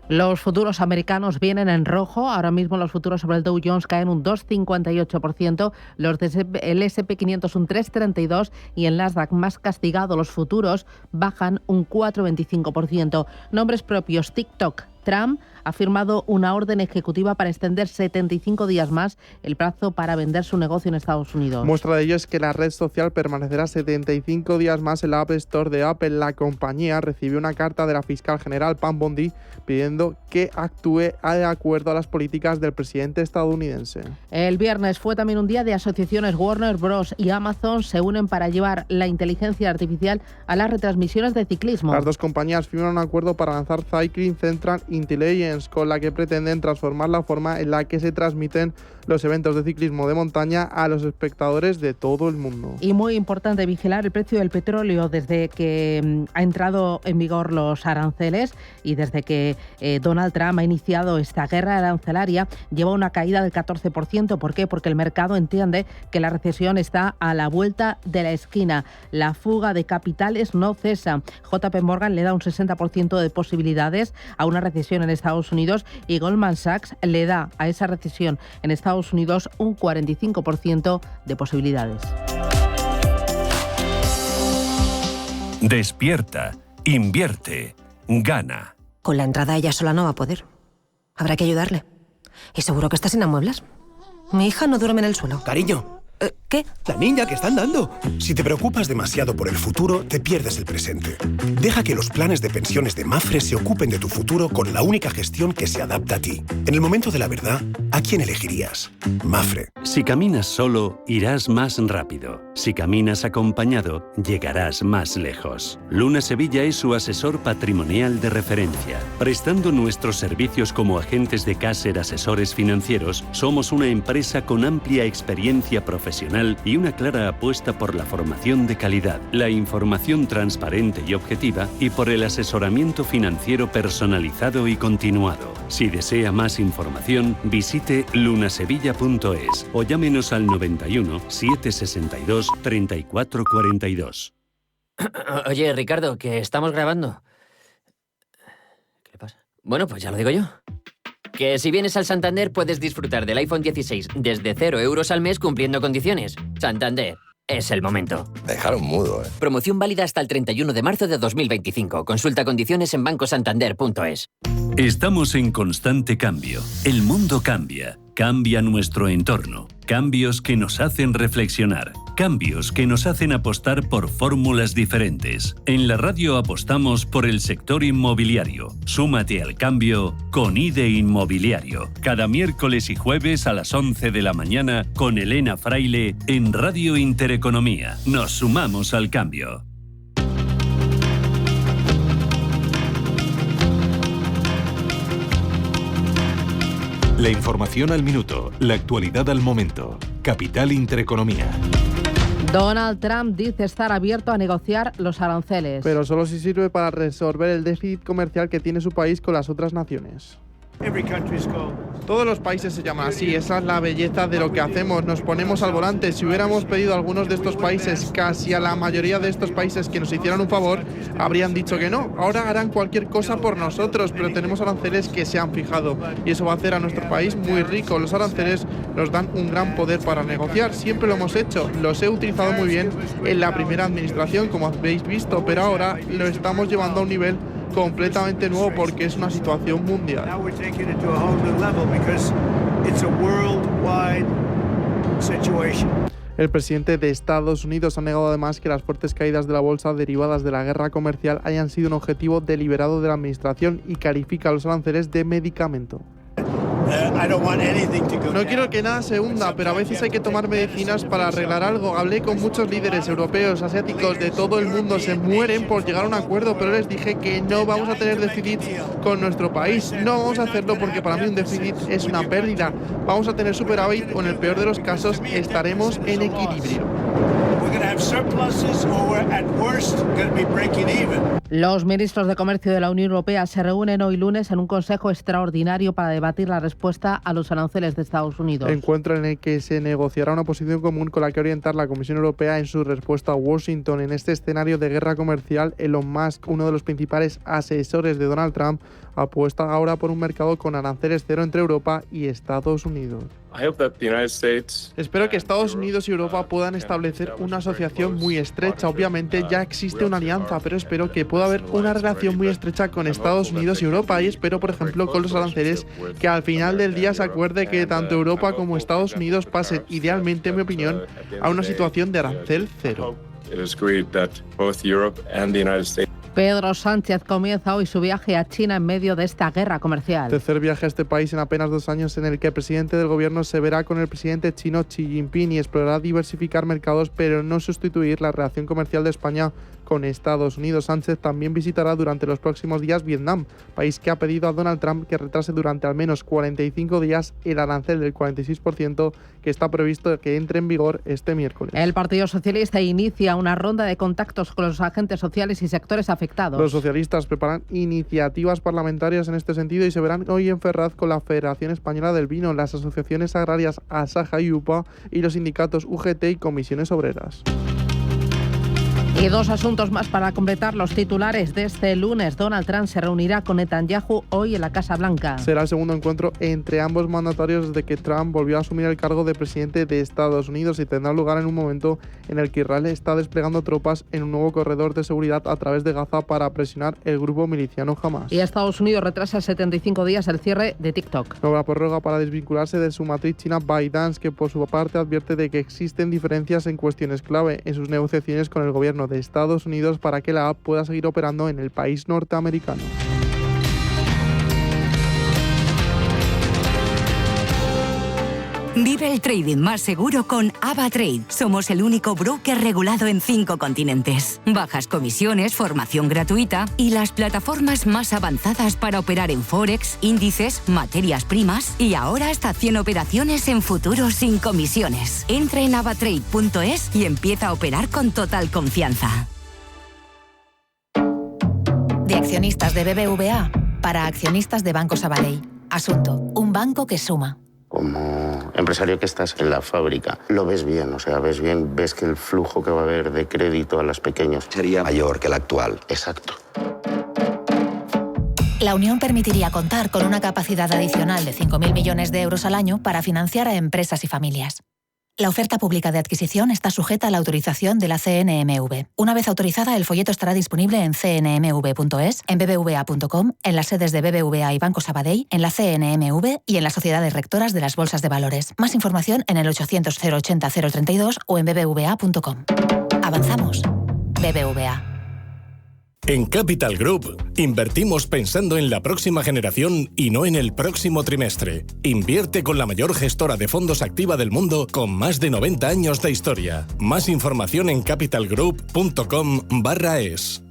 Los futuros americanos vienen en rojo. Ahora mismo los futuros sobre el Dow Jones caen un 2,58%, los del S&P 500 un 3,32% y el Nasdaq, más castigado, los futuros bajan un 4,25%. Nombres propios: TikTok. Trump ha firmado una orden ejecutiva para extender 75 días más el plazo para vender su negocio en Estados Unidos. Muestra de ello es que la red social permanecerá 75 días más en la App Store de Apple. La compañía recibió una carta de la fiscal general Pam Bondi pidiendo que actúe de acuerdo a las políticas del presidente estadounidense. El viernes fue también un día de asociaciones. Warner Bros. Y Amazon se unen para llevar la inteligencia artificial a las retransmisiones de ciclismo. Las dos compañías firmaron un acuerdo para lanzar Cycling Central Intelligence, con la que pretenden transformar la forma en la que se transmiten los eventos de ciclismo de montaña a los espectadores de todo el mundo. Y muy importante vigilar el precio del petróleo desde que ha entrado en vigor los aranceles y desde que Donald Trump ha iniciado esta guerra arancelaria. Lleva una caída del 14%. ¿Por qué? Porque el mercado entiende que la recesión está a la vuelta de la esquina. La fuga de capitales no cesa. JP Morgan le da un 60% de posibilidades a una recesión en Estados Unidos y Goldman Sachs le da a esa recesión en Estados Unidos un 45% de posibilidades. Despierta, invierte, gana. Con la entrada ella sola no va a poder. Habrá que ayudarle. ¿Y seguro que está sin amuebles? Mi hija no duerme en el suelo. Cariño. ¿Qué? La niña que están dando. Si te preocupas demasiado por el futuro, te pierdes el presente. Deja que los planes de pensiones de Mapfre se ocupen de tu futuro con la única gestión que se adapta a ti. En el momento de la verdad, ¿a quién elegirías? Mapfre. Si caminas solo, irás más rápido. Si caminas acompañado, llegarás más lejos. Luna Sevilla es su asesor patrimonial de referencia. Prestando nuestros servicios como agentes de Caser Asesores Financieros, somos una empresa con amplia experiencia profesional y una clara apuesta por la formación de calidad, la información transparente y objetiva y por el asesoramiento financiero personalizado y continuado. Si desea más información, visite lunasevilla.es o llámenos al 91 762 3442. Oye, Ricardo, que estamos grabando. ¿Qué le pasa? Bueno, pues ya lo digo yo. Que si vienes al Santander puedes disfrutar del iPhone 16 desde 0 euros al mes cumpliendo condiciones. Santander, es el momento. Dejaron mudo, ¿eh? Promoción válida hasta el 31 de marzo de 2025. Consulta condiciones en bancosantander.es. Estamos en constante cambio. El mundo cambia. Cambia nuestro entorno. Cambios que nos hacen reflexionar. Cambios que nos hacen apostar por fórmulas diferentes. En la radio apostamos por el sector inmobiliario. Súmate al cambio con IDE Inmobiliario. Cada miércoles y jueves a las 11 de la mañana con Elena Fraile en Radio Intereconomía. Nos sumamos al cambio. La información al minuto, la actualidad al momento. Capital Intereconomía. Donald Trump dice estar abierto a negociar los aranceles. Pero solo si sirve para resolver el déficit comercial que tiene su país con las otras naciones. Todos los países se llaman así, esa es la belleza de lo que hacemos, nos ponemos al volante. Si hubiéramos pedido a algunos de estos países, casi a la mayoría de estos países que nos hicieran un favor, habrían dicho que no. Ahora harán cualquier cosa por nosotros, pero tenemos aranceles que se han fijado y eso va a hacer a nuestro país muy rico. Los aranceles nos dan un gran poder para negociar, siempre lo hemos hecho, los he utilizado muy bien en la primera administración, como habéis visto, pero ahora lo estamos llevando a un nivel completamente nuevo porque es una situación mundial. El presidente de Estados Unidos ha negado además que las fuertes caídas de la bolsa derivadas de la guerra comercial hayan sido un objetivo deliberado de la administración y califica los aranceles de medicamento. No quiero que nada se hunda, pero a veces hay que tomar medicinas para arreglar algo. Hablé con muchos líderes europeos, asiáticos, de todo el mundo. Se mueren por llegar a un acuerdo, pero les dije que no vamos a tener déficit con nuestro país. No vamos a hacerlo porque para mí un déficit es una pérdida. Vamos a tener superávit o en el peor de los casos estaremos en equilibrio. Los ministros de Comercio de la Unión Europea se reúnen hoy lunes en un consejo extraordinario para debatir la respuesta a los aranceles de Estados Unidos. Encuentro en el que se negociará una posición común con la que orientar la Comisión Europea en su respuesta a Washington. En este escenario de guerra comercial, Elon Musk, uno de los principales asesores de Donald Trump, apuesta ahora por un mercado con aranceles cero entre Europa y Estados Unidos. Espero que Estados Unidos y Europa puedan establecer una asociación muy estrecha. Obviamente ya existe una alianza, pero espero que pueda haber una relación muy estrecha con Estados Unidos y Europa y espero, por ejemplo, con los aranceles, que al final del día se acuerde que tanto Europa como Estados Unidos pasen, idealmente, en mi opinión, a una situación de arancel cero. Pedro Sánchez comienza hoy su viaje a China en medio de esta guerra comercial. Tercer viaje a este país en apenas 2 años en el que el presidente del gobierno se verá con el presidente chino Xi Jinping y explorará diversificar mercados, pero no sustituir la relación comercial de España con Estados Unidos. Sánchez también visitará durante los próximos días Vietnam, país que ha pedido a Donald Trump que retrase durante al menos 45 días el arancel del 46% que está previsto que entre en vigor este miércoles. El Partido Socialista inicia una ronda de contactos con los agentes sociales y sectores afectados. Los socialistas preparan iniciativas parlamentarias en este sentido y se verán hoy en Ferraz con la Federación Española del Vino, las asociaciones agrarias Asaja y UPA y los sindicatos UGT y comisiones obreras. Y dos asuntos más para completar los titulares de este lunes. Donald Trump se reunirá con Netanyahu hoy en la Casa Blanca. Será el segundo encuentro entre ambos mandatarios desde que Trump volvió a asumir el cargo de presidente de Estados Unidos y tendrá lugar en un momento en el que Israel está desplegando tropas en un nuevo corredor de seguridad a través de Gaza para presionar el grupo miliciano Hamas. Y Estados Unidos retrasa 75 días el cierre de TikTok. Nueva prórroga para desvincularse de su matriz china ByteDance, que por su parte advierte de que existen diferencias en cuestiones clave en sus negociaciones con el gobierno de Estados Unidos para que la app pueda seguir operando en el país norteamericano. Vive el trading más seguro con AvaTrade. Somos el único broker regulado en 5 continentes. Bajas comisiones, formación gratuita y las plataformas más avanzadas para operar en Forex, índices, materias primas y ahora hasta 100 operaciones en futuros sin comisiones. Entra en avatrade.es y empieza a operar con total confianza. De accionistas de BBVA para accionistas de Banco Sabadell. Asunto: un banco que suma. Como empresario que estás en la fábrica, lo ves bien, o sea, ves bien, ves que el flujo que va a haber de crédito a las pequeñas sería mayor que el actual. Exacto. La unión permitiría contar con una capacidad adicional de 5.000 millones de euros al año para financiar a empresas y familias. La oferta pública de adquisición está sujeta a la autorización de la CNMV. Una vez autorizada, el folleto estará disponible en cnmv.es, en bbva.com, en las sedes de BBVA y Banco Sabadell, en la CNMV y en las sociedades rectoras de las bolsas de valores. Más información en el 800 080 032 o en bbva.com. Avanzamos. BBVA. En Capital Group, invertimos pensando en la próxima generación y no en el próximo trimestre. Invierte con la mayor gestora de fondos activa del mundo con más de 90 años de historia. Más información en capitalgroup.com/es.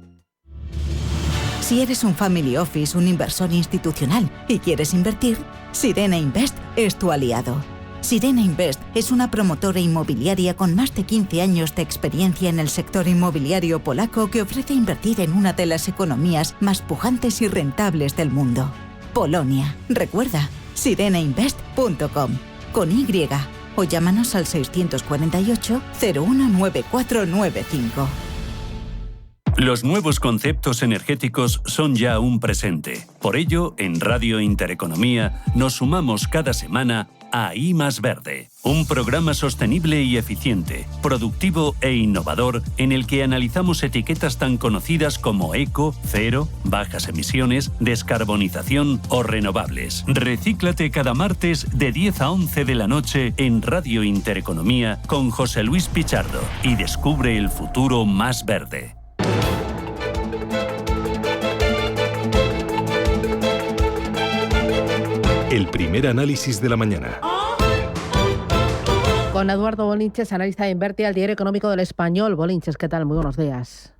Si eres un family office, un inversor institucional y quieres invertir, Sirena Invest es tu aliado. Sirena Invest es una promotora inmobiliaria con más de 15 años de experiencia en el sector inmobiliario polaco que ofrece invertir en una de las economías más pujantes y rentables del mundo. Polonia. Recuerda, sirenainvest.com con Y o llámanos al 648 019495. Los nuevos conceptos energéticos son ya un presente. Por ello, en Radio Intereconomía nos sumamos cada semana a I Más Verde, un programa sostenible y eficiente, productivo e innovador en el que analizamos etiquetas tan conocidas como eco, cero, bajas emisiones, descarbonización o renovables. Recíclate cada martes de 10 a 11 de la noche en Radio Intereconomía con José Luis Pichardo y descubre el futuro más verde. El primer análisis de la mañana. Con Eduardo Bolinches, analista de Inverti, al Diario Económico del Español. Bolinches, ¿qué tal? Muy buenos días.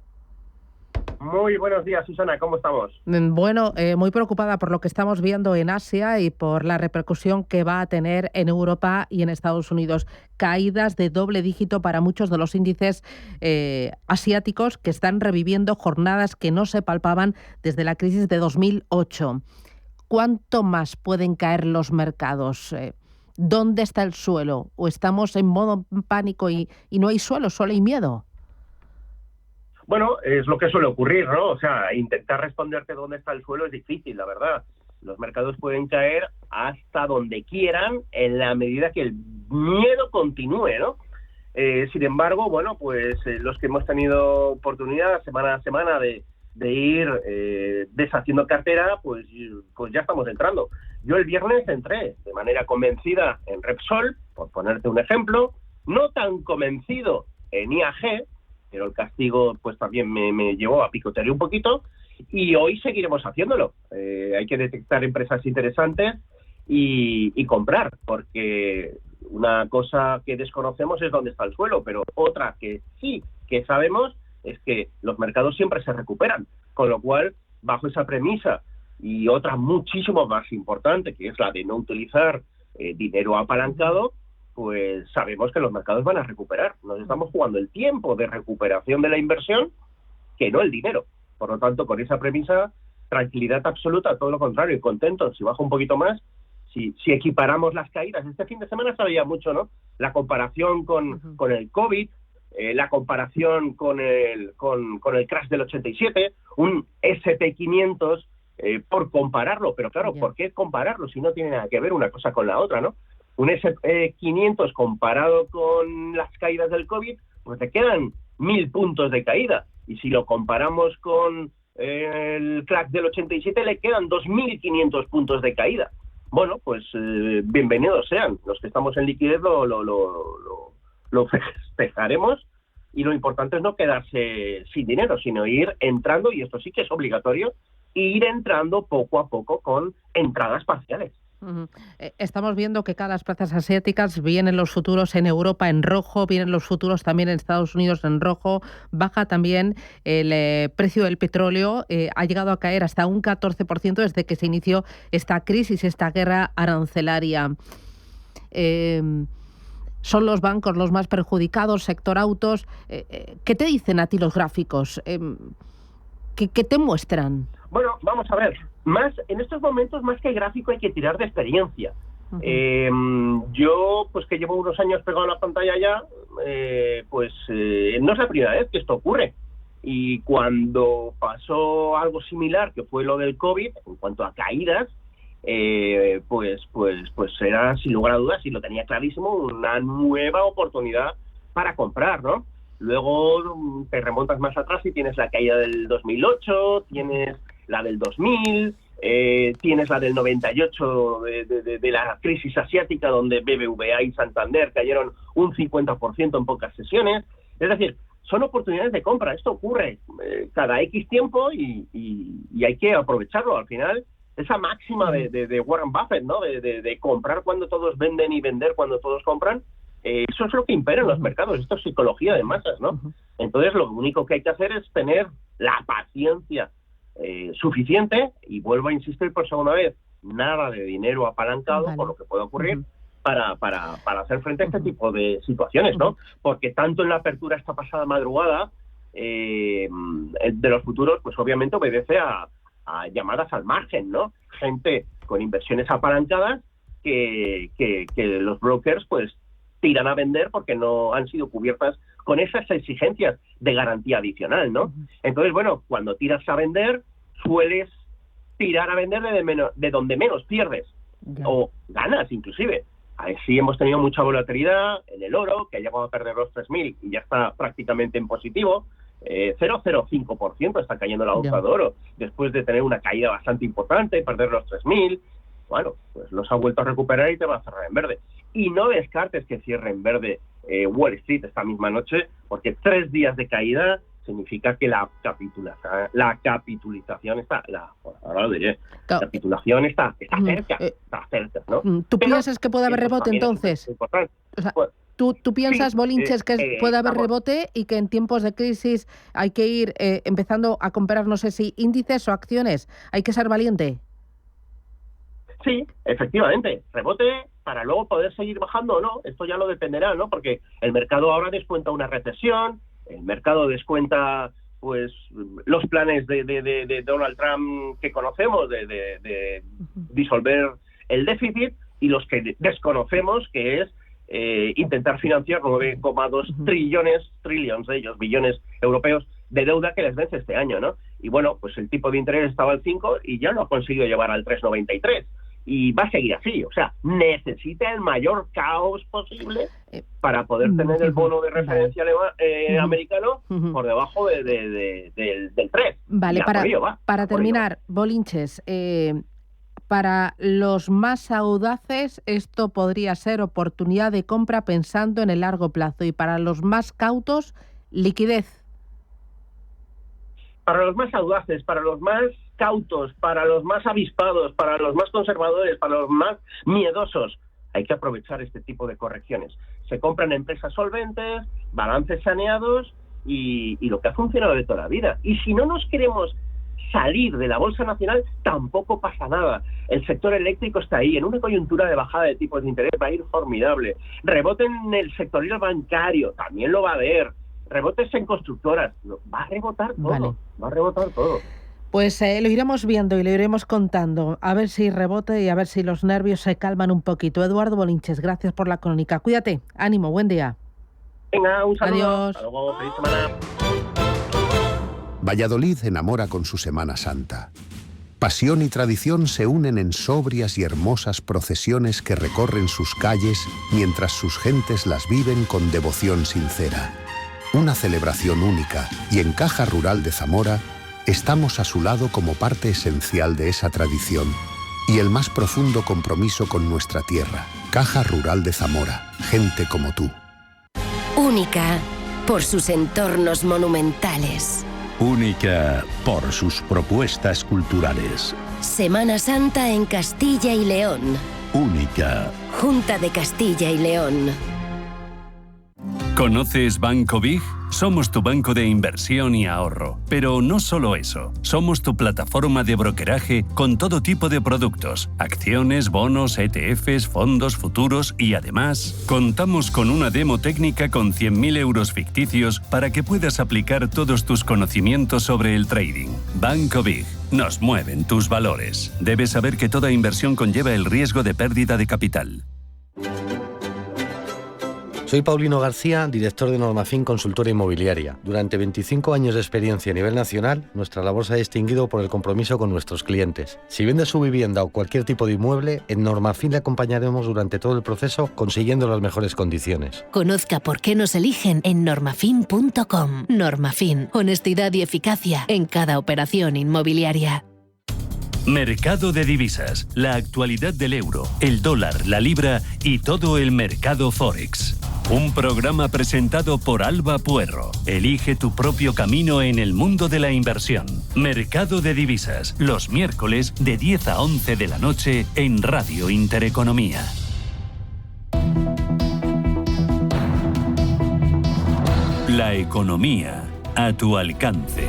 Muy buenos días, Susana, ¿cómo estamos? Bueno, muy preocupada por lo que estamos viendo en Asia y por la repercusión que va a tener en Europa y en Estados Unidos. Caídas de doble dígito para muchos de los índices asiáticos que están reviviendo jornadas que no se palpaban desde la crisis de 2008. ¿Cuánto más pueden caer los mercados? ¿Dónde está el suelo? ¿O estamos en modo pánico y no hay suelo, solo hay miedo? Bueno, es lo que suele ocurrir, ¿no? O sea, intentar responderte dónde está el suelo es difícil, la verdad. Los mercados pueden caer hasta donde quieran en la medida que el miedo continúe, ¿no? Sin embargo, bueno, pues los que hemos tenido oportunidad semana a semana de ir deshaciendo cartera, pues ya estamos entrando. Yo el viernes entré de manera convencida en Repsol, por ponerte un ejemplo, no tan convencido en IAG, pero el castigo pues también me llevó a picotear un poquito, y hoy seguiremos haciéndolo. Hay que detectar empresas interesantes y comprar, porque una cosa que desconocemos es dónde está el suelo, pero otra que sí que sabemos es que los mercados siempre se recuperan, con lo cual, bajo esa premisa y otra muchísimo más importante, que es la de no utilizar dinero apalancado, pues sabemos que los mercados van a recuperar. Nos estamos jugando el tiempo de recuperación de la inversión, que no el dinero. Por lo tanto, con esa premisa, tranquilidad absoluta, todo lo contrario, y contentos. Si baja un poquito más, si equiparamos las caídas. Este fin de semana se veía mucho, ¿no? La comparación con el COVID, la comparación con el crash del 87, un SP500 por compararlo, pero claro, ¿por qué compararlo si no tiene nada que ver una cosa con la otra, ¿no? Un SP500 comparado con las caídas del COVID, pues te quedan 1.000 puntos de caída, y si lo comparamos con el crash del 87 le quedan 2.500 puntos de caída. Bueno, pues bienvenidos sean. Los que estamos en liquidez lo festejaremos, y lo importante es no quedarse sin dinero, sino ir entrando, y esto sí que es obligatorio, ir entrando poco a poco con entradas parciales. Estamos viendo que cada las plazas asiáticas vienen los futuros en Europa en rojo, vienen los futuros también en Estados Unidos en rojo, baja también el precio del petróleo, ha llegado a caer hasta un 14% desde que se inició esta crisis, esta guerra arancelaria. Son los bancos los más perjudicados, sector autos. ¿Qué te dicen a ti los gráficos? ¿Qué te muestran? Bueno, vamos a ver. En estos momentos, más que gráfico, hay que tirar de experiencia. Yo, pues que llevo unos años pegado a la pantalla ya, no es la primera vez que esto ocurre. Y cuando pasó algo similar, que fue lo del COVID, en cuanto a caídas, pues era, sin lugar a dudas, y lo tenía clarísimo, una nueva oportunidad para comprar, ¿no? Luego te remontas más atrás y tienes la caída del 2008, tienes la del 2000, tienes la del 98 de la crisis asiática, donde BBVA y Santander cayeron un 50% en pocas sesiones. Es decir, son oportunidades de compra. Esto ocurre cada X tiempo y hay que aprovecharlo. Al final, esa máxima de Warren Buffett, ¿no? De comprar cuando todos venden y vender cuando todos compran, eso es lo que impera en los mercados. Esto es psicología de masas, ¿no? Entonces, lo único que hay que hacer es tener la paciencia suficiente, y vuelvo a insistir por segunda vez, nada de dinero apalancado, por lo que puede ocurrir, para hacer frente a este tipo de situaciones, ¿no? Porque tanto en la apertura esta pasada madrugada de los futuros, pues obviamente obedece a llamadas al margen, ¿no? Gente con inversiones apalancadas que los brokers pues tiran a vender porque no han sido cubiertas con esas exigencias de garantía adicional, ¿no? Entonces, bueno, cuando tiras a vender, sueles tirar a vender de donde menos pierdes, o ganas inclusive. Así hemos tenido mucha volatilidad en el oro, que ha llegado a perder los 3.000 y ya está prácticamente en positivo. 0,05% está cayendo la onza de oro, después de tener una caída bastante importante, perder los 3.000. Bueno, pues los ha vuelto a recuperar y te va a cerrar en verde. Y no descartes que cierre en verde Wall Street esta misma noche, porque 3 días de caída significa que la capitulación está, ahora lo diré, la capitulación está cerca, ¿no? ¿Tú piensas que puede haber rebote entonces? O sea, ¿Tú piensas, Bolinches, que puede haber rebote y que en tiempos de crisis hay que ir empezando a comprar, no sé si índices o acciones? ¿Hay que ser valiente? Sí, efectivamente, rebote para luego poder seguir bajando o no, esto ya lo dependerá, ¿no? Porque el mercado ahora descuenta una recesión, el mercado descuenta pues los planes de Donald Trump que conocemos de disolver el déficit, y los que desconocemos, que es intentar financiar 9,2 trillones de ellos, billones europeos de deuda que les vence este año, ¿no? Y bueno, pues el tipo de interés estaba al 5 y ya lo ha conseguido llevar al 3,93. Y va a seguir así, o sea, necesita el mayor caos posible para poder tener el bono de referencia americano por debajo del 3. Vale, para terminar, Bolinches, para los más audaces esto podría ser oportunidad de compra pensando en el largo plazo, y para los más cautos, liquidez. Para los más audaces, para los más cautos, para los más avispados, para los más conservadores, para los más miedosos, hay que aprovechar este tipo de correcciones. Se compran empresas solventes, balances saneados y lo que ha funcionado de toda la vida. Y si no nos queremos salir de la Bolsa Nacional, tampoco pasa nada. El sector eléctrico está ahí, en una coyuntura de bajada de tipos de interés va a ir formidable. Rebote en el sectorial bancario, también lo va a haber. Rebotes en constructoras, va a rebotar todo, va a rebotar todo. Pues lo iremos viendo y lo iremos contando, a ver si rebote y a ver si los nervios se calman un poquito. Eduardo Bolinches, gracias por la crónica. Cuídate, ánimo, buen día. Venga, un saludo. Adiós. Hasta luego, feliz semana. Valladolid enamora con su Semana Santa. Pasión y tradición se unen en sobrias y hermosas procesiones que recorren sus calles mientras sus gentes las viven con devoción sincera. Una celebración única, y en Caja Rural de Zamora estamos a su lado como parte esencial de esa tradición y el más profundo compromiso con nuestra tierra. Caja Rural de Zamora, gente como tú. Única por sus entornos monumentales. Única por sus propuestas culturales. Semana Santa en Castilla y León. Única. Junta de Castilla y León. ¿Conoces Banco Big? Somos tu banco de inversión y ahorro. Pero no solo eso. Somos tu plataforma de brokeraje con todo tipo de productos. Acciones, bonos, ETFs, fondos, futuros y además contamos con una demo técnica con 100.000 euros ficticios para que puedas aplicar todos tus conocimientos sobre el trading. Banco Big. Nos mueven tus valores. Debes saber que toda inversión conlleva el riesgo de pérdida de capital. Soy Paulino García, director de Normafin Consultora Inmobiliaria. Durante 25 años de experiencia a nivel nacional, nuestra labor se ha distinguido por el compromiso con nuestros clientes. Si vende su vivienda o cualquier tipo de inmueble, en Normafin le acompañaremos durante todo el proceso consiguiendo las mejores condiciones. Conozca por qué nos eligen en normafin.com. Normafin, honestidad y eficacia en cada operación inmobiliaria. Mercado de divisas, la actualidad del euro, el dólar, la libra y todo el mercado Forex. Un programa presentado por Alba Puerro. Elige tu propio camino en el mundo de la inversión. Mercado de divisas, los miércoles de 10 a 11 de la noche en Radio Intereconomía. La economía a tu alcance.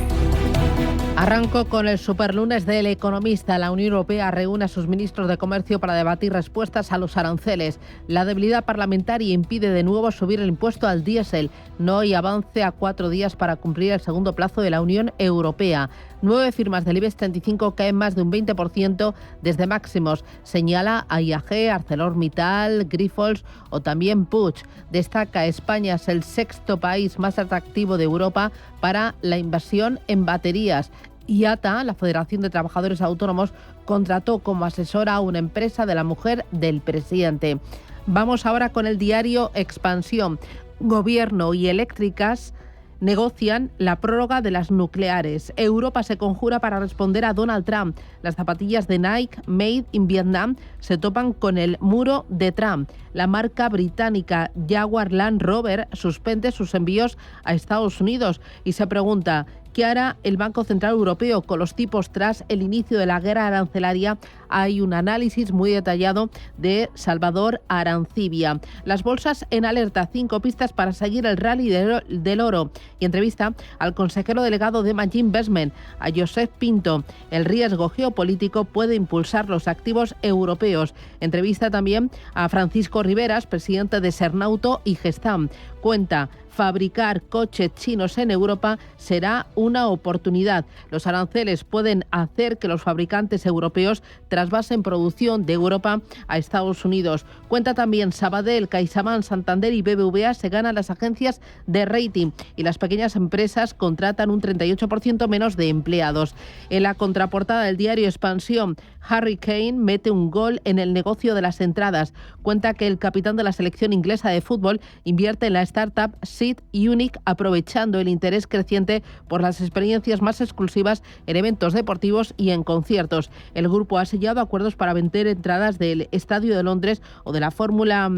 Arranco con el superlunes del Economista. La Unión Europea reúne a sus ministros de Comercio para debatir respuestas a los aranceles. La debilidad parlamentaria impide de nuevo subir el impuesto al diésel. No hay avance a 4 días para cumplir el segundo plazo de la Unión Europea. 9 firmas del IBEX 35 caen más de un 20% desde máximos. Señala a IAG, ArcelorMittal, Grifols o también Puig. Destaca España es el 6º país más atractivo de Europa para la inversión en baterías. IATA, la Federación de Trabajadores Autónomos, contrató como asesora a una empresa de la mujer del presidente. Vamos ahora con el diario Expansión. Gobierno y eléctricas negocian la prórroga de las nucleares. Europa se conjura para responder a Donald Trump. Las zapatillas de Nike, Made in Vietnam, se topan con el muro de Trump. La marca británica Jaguar Land Rover suspende sus envíos a Estados Unidos y se pregunta: ¿qué hará el Banco Central Europeo con los tipos tras el inicio de la guerra arancelaria? Hay un análisis muy detallado de Salvador Arancibia. Las bolsas en alerta, 5 pistas para seguir el rally del oro. Y entrevista al consejero delegado de Maggi Investment, a Josep Pinto. El riesgo geopolítico puede impulsar los activos europeos. Entrevista también a Francisco Riveras, presidente de Sernauto y Gestam. Cuenta: fabricar coches chinos en Europa será una oportunidad. Los aranceles pueden hacer que los fabricantes europeos trasvasen producción de Europa a Estados Unidos. Cuenta también Sabadell, CaixaBank, Santander y BBVA se ganan las agencias de rating y las pequeñas empresas contratan un 38% menos de empleados. En la contraportada del diario Expansión, Harry Kane mete un gol en el negocio de las entradas. Cuenta que el capitán de la selección inglesa de fútbol invierte en la startup Seed Unique, aprovechando el interés creciente por las experiencias más exclusivas en eventos deportivos y en conciertos. El grupo ha sellado acuerdos para vender entradas del Estadio de Londres o de la Fórmula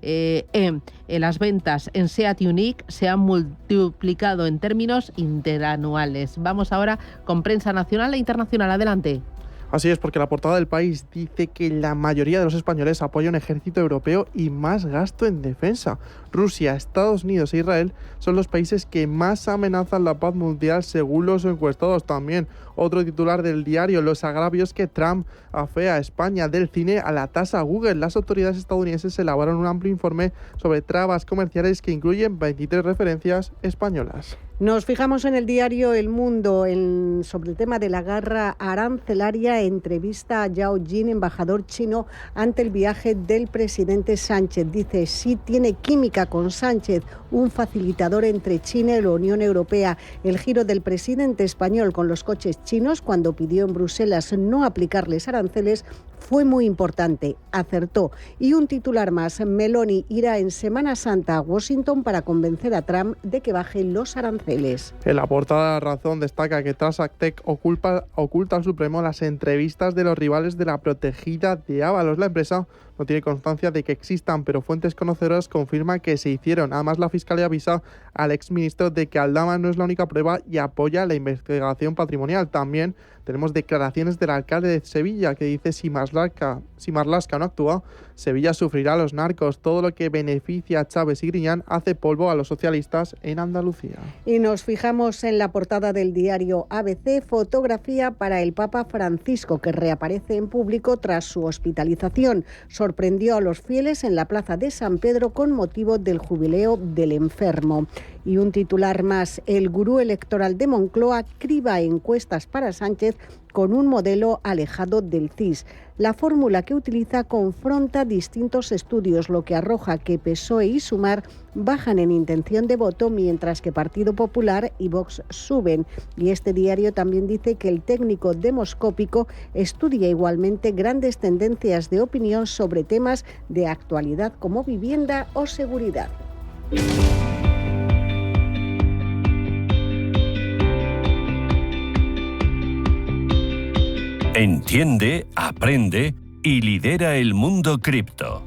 E. Las ventas en Seat Unique se han multiplicado en términos interanuales. Vamos ahora con prensa nacional e internacional. Adelante. Así es, porque la portada del País dice que la mayoría de los españoles apoya un ejército europeo y más gasto en defensa. Rusia, Estados Unidos e Israel son los países que más amenazan la paz mundial según los encuestados. También otro titular del diario: los agravios que Trump afea a España. Del cine a la tasa Google. Las autoridades estadounidenses elaboraron un amplio informe sobre trabas comerciales que incluyen 23 referencias españolas. Nos fijamos en el diario El Mundo sobre el tema de la guerra arancelaria. Entrevista a Yao Jin, embajador chino, ante el viaje del presidente Sánchez. Dice, sí tiene química con Sánchez, un facilitador entre China y la Unión Europea. El giro del presidente español con los coches chinos cuando pidió en Bruselas no aplicarles aranceles fue muy importante, acertó. Y un titular más, Meloni irá en Semana Santa a Washington para convencer a Trump de que baje los aranceles. En la portada de La Razón destaca que Transactec oculta al Supremo las entrevistas de los rivales de la protegida de Ábalos. La empresa no tiene constancia de que existan, pero fuentes conocedoras confirman que se hicieron. Además, la Fiscalía avisa al exministro de que Aldama no es la única prueba y apoya la investigación patrimonial. También tenemos declaraciones del alcalde de Sevilla que dice si Marlaska no actúa, Sevilla sufrirá a los narcos. Todo lo que beneficia a Chávez y Griñán hace polvo a los socialistas en Andalucía. Y nos fijamos en la portada del diario ABC, fotografía para el Papa Francisco, que reaparece en público tras su hospitalización. Sorprendió a los fieles en la plaza de San Pedro con motivo del jubileo del enfermo. Y un titular más, el gurú electoral de Moncloa criba encuestas para Sánchez con un modelo alejado del CIS. La fórmula que utiliza confronta distintos estudios, lo que arroja que PSOE y Sumar bajan en intención de voto, mientras que Partido Popular y Vox suben. Y este diario también dice que el técnico demoscópico estudia igualmente grandes tendencias de opinión sobre temas de actualidad como vivienda o seguridad. Entiende, aprende y lidera el mundo cripto.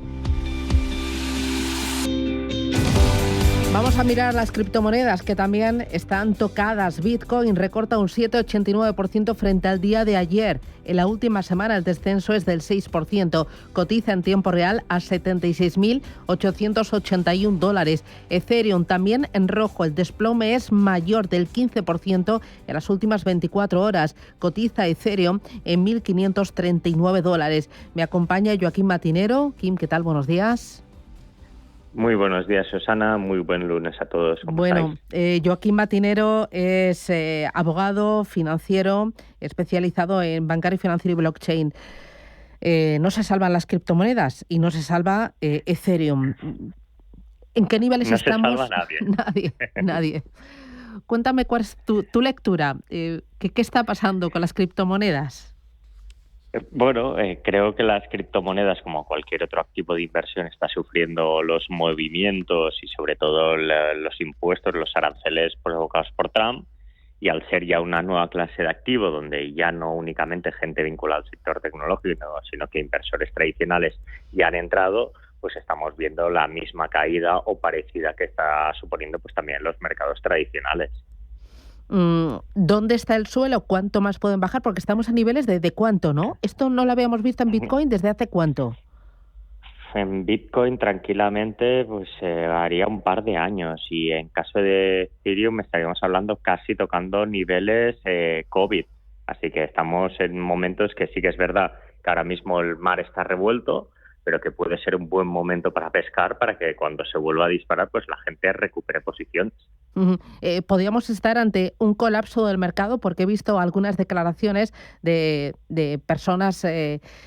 Vamos a mirar las criptomonedas que también están tocadas. Bitcoin recorta un 7,89% frente al día de ayer. En la última semana el descenso es del 6%. Cotiza en tiempo real a $76.881. Ethereum también en rojo. El desplome es mayor del 15% en las últimas 24 horas. Cotiza Ethereum en $1.539. Me acompaña Joaquín Matinero. Kim, ¿qué tal? Buenos días. Muy buenos días, Susana. Muy buen lunes a todos. Bueno, Joaquín Matinero es abogado financiero especializado en bancario, financiero y blockchain. No se salvan las criptomonedas y no se salva Ethereum. ¿En qué niveles estamos? No se salva nadie. Nadie. Cuéntame cuál es tu lectura. ¿Qué está pasando con las criptomonedas? Bueno, creo que las criptomonedas, como cualquier otro activo de inversión, está sufriendo los movimientos y sobre todo los impuestos, los aranceles provocados por Trump, y al ser ya una nueva clase de activo donde ya no únicamente gente vinculada al sector tecnológico, sino que inversores tradicionales ya han entrado, pues estamos viendo la misma caída o parecida que está suponiendo pues también los mercados tradicionales. ¿Dónde está el suelo? ¿Cuánto más pueden bajar? Porque estamos a niveles de cuánto, ¿no? Esto no lo habíamos visto en Bitcoin desde hace cuánto. En Bitcoin tranquilamente pues haría un par de años, y en caso de Ethereum estaríamos hablando casi tocando niveles COVID. Así que estamos en momentos que sí que es verdad que ahora mismo el mar está revuelto, pero que puede ser un buen momento para pescar, para que cuando se vuelva a disparar pues la gente recupere posiciones. Podríamos estar ante un colapso del mercado, porque he visto algunas declaraciones de personas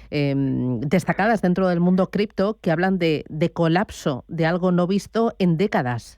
destacadas dentro del mundo cripto que hablan de colapso, de algo no visto en décadas.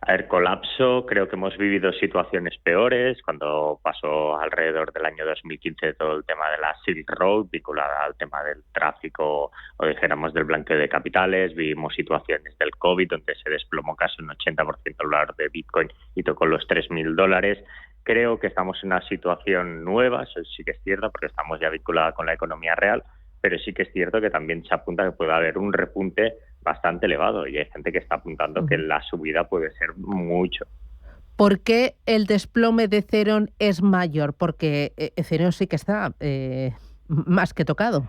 A ver, colapso, creo que hemos vivido situaciones peores cuando pasó alrededor del año 2015 todo el tema de la Silk Road vinculada al tema del tráfico o dijéramos del blanqueo de capitales. Vivimos situaciones del COVID donde se desplomó casi un 80% el valor de Bitcoin y tocó los $3.000. Creo que estamos en una situación nueva, eso sí que es cierto, porque estamos ya vinculada con la economía real, pero sí que es cierto que también se apunta que puede haber un repunte bastante elevado y hay gente que está apuntando que la subida puede ser mucho. ¿Por qué el desplome de Ethereum es mayor? Porque Ethereum sí que está más que tocado.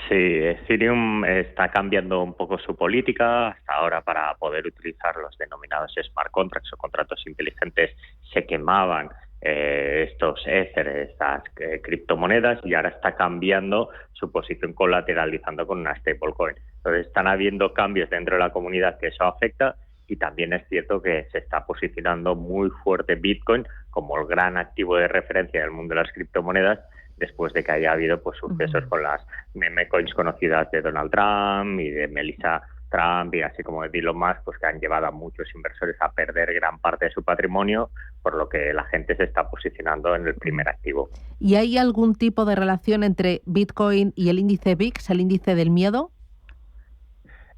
Sí, Ethereum está cambiando un poco su política. Hasta ahora, para poder utilizar los denominados smart contracts o contratos inteligentes, se quemaban estos Ether, estas criptomonedas, y ahora está cambiando su posición colateralizando con una stablecoin. Entonces están habiendo cambios dentro de la comunidad que eso afecta, y también es cierto que se está posicionando muy fuerte Bitcoin como el gran activo de referencia del mundo de las criptomonedas, después de que haya habido pues sucesos con las meme coins conocidas de Donald Trump y de Melissa Trump y así como de Elon Musk, pues que han llevado a muchos inversores a perder gran parte de su patrimonio, por lo que la gente se está posicionando en el primer activo. ¿Y hay algún tipo de relación entre Bitcoin y el índice VIX, el índice del miedo?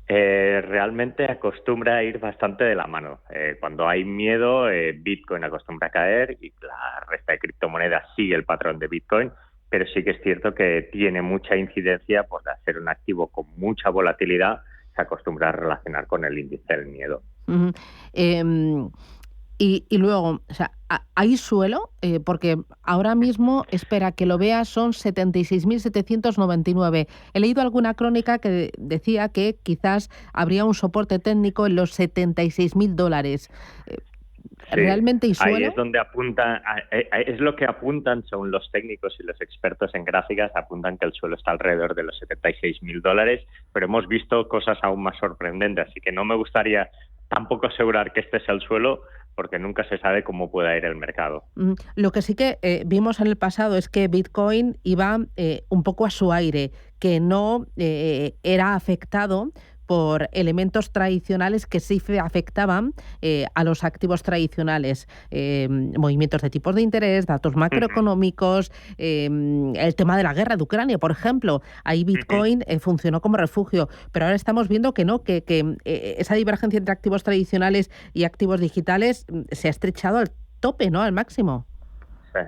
Realmente acostumbra a ir bastante de la mano. Cuando hay miedo, Bitcoin acostumbra a caer y la resta de criptomonedas sigue el patrón de Bitcoin, pero sí que es cierto que tiene mucha incidencia por ser un activo con mucha volatilidad, se acostumbra a relacionar con el índice del miedo. Uh-huh. Y luego, o sea, ¿hay suelo? Porque ahora mismo, espera que lo veas, son 76.799. He leído alguna crónica que decía que quizás habría un soporte técnico en los $76.000. ¿Realmente hay suelo? Ahí es donde apuntan, es lo que apuntan, según los técnicos y los expertos en gráficas, apuntan que el suelo está alrededor de los $76.000, pero hemos visto cosas aún más sorprendentes, así que no me gustaría tampoco asegurar que este es el suelo, porque nunca se sabe cómo pueda ir el mercado. Lo que sí que vimos en el pasado es que Bitcoin iba un poco a su aire, que no era afectado por elementos tradicionales que sí afectaban a los activos tradicionales, movimientos de tipos de interés, datos macroeconómicos, el tema de la guerra de Ucrania, por ejemplo. Ahí Bitcoin funcionó como refugio, pero ahora estamos viendo que no, que esa divergencia entre activos tradicionales y activos digitales se ha estrechado al tope, ¿no? Al máximo. Sí.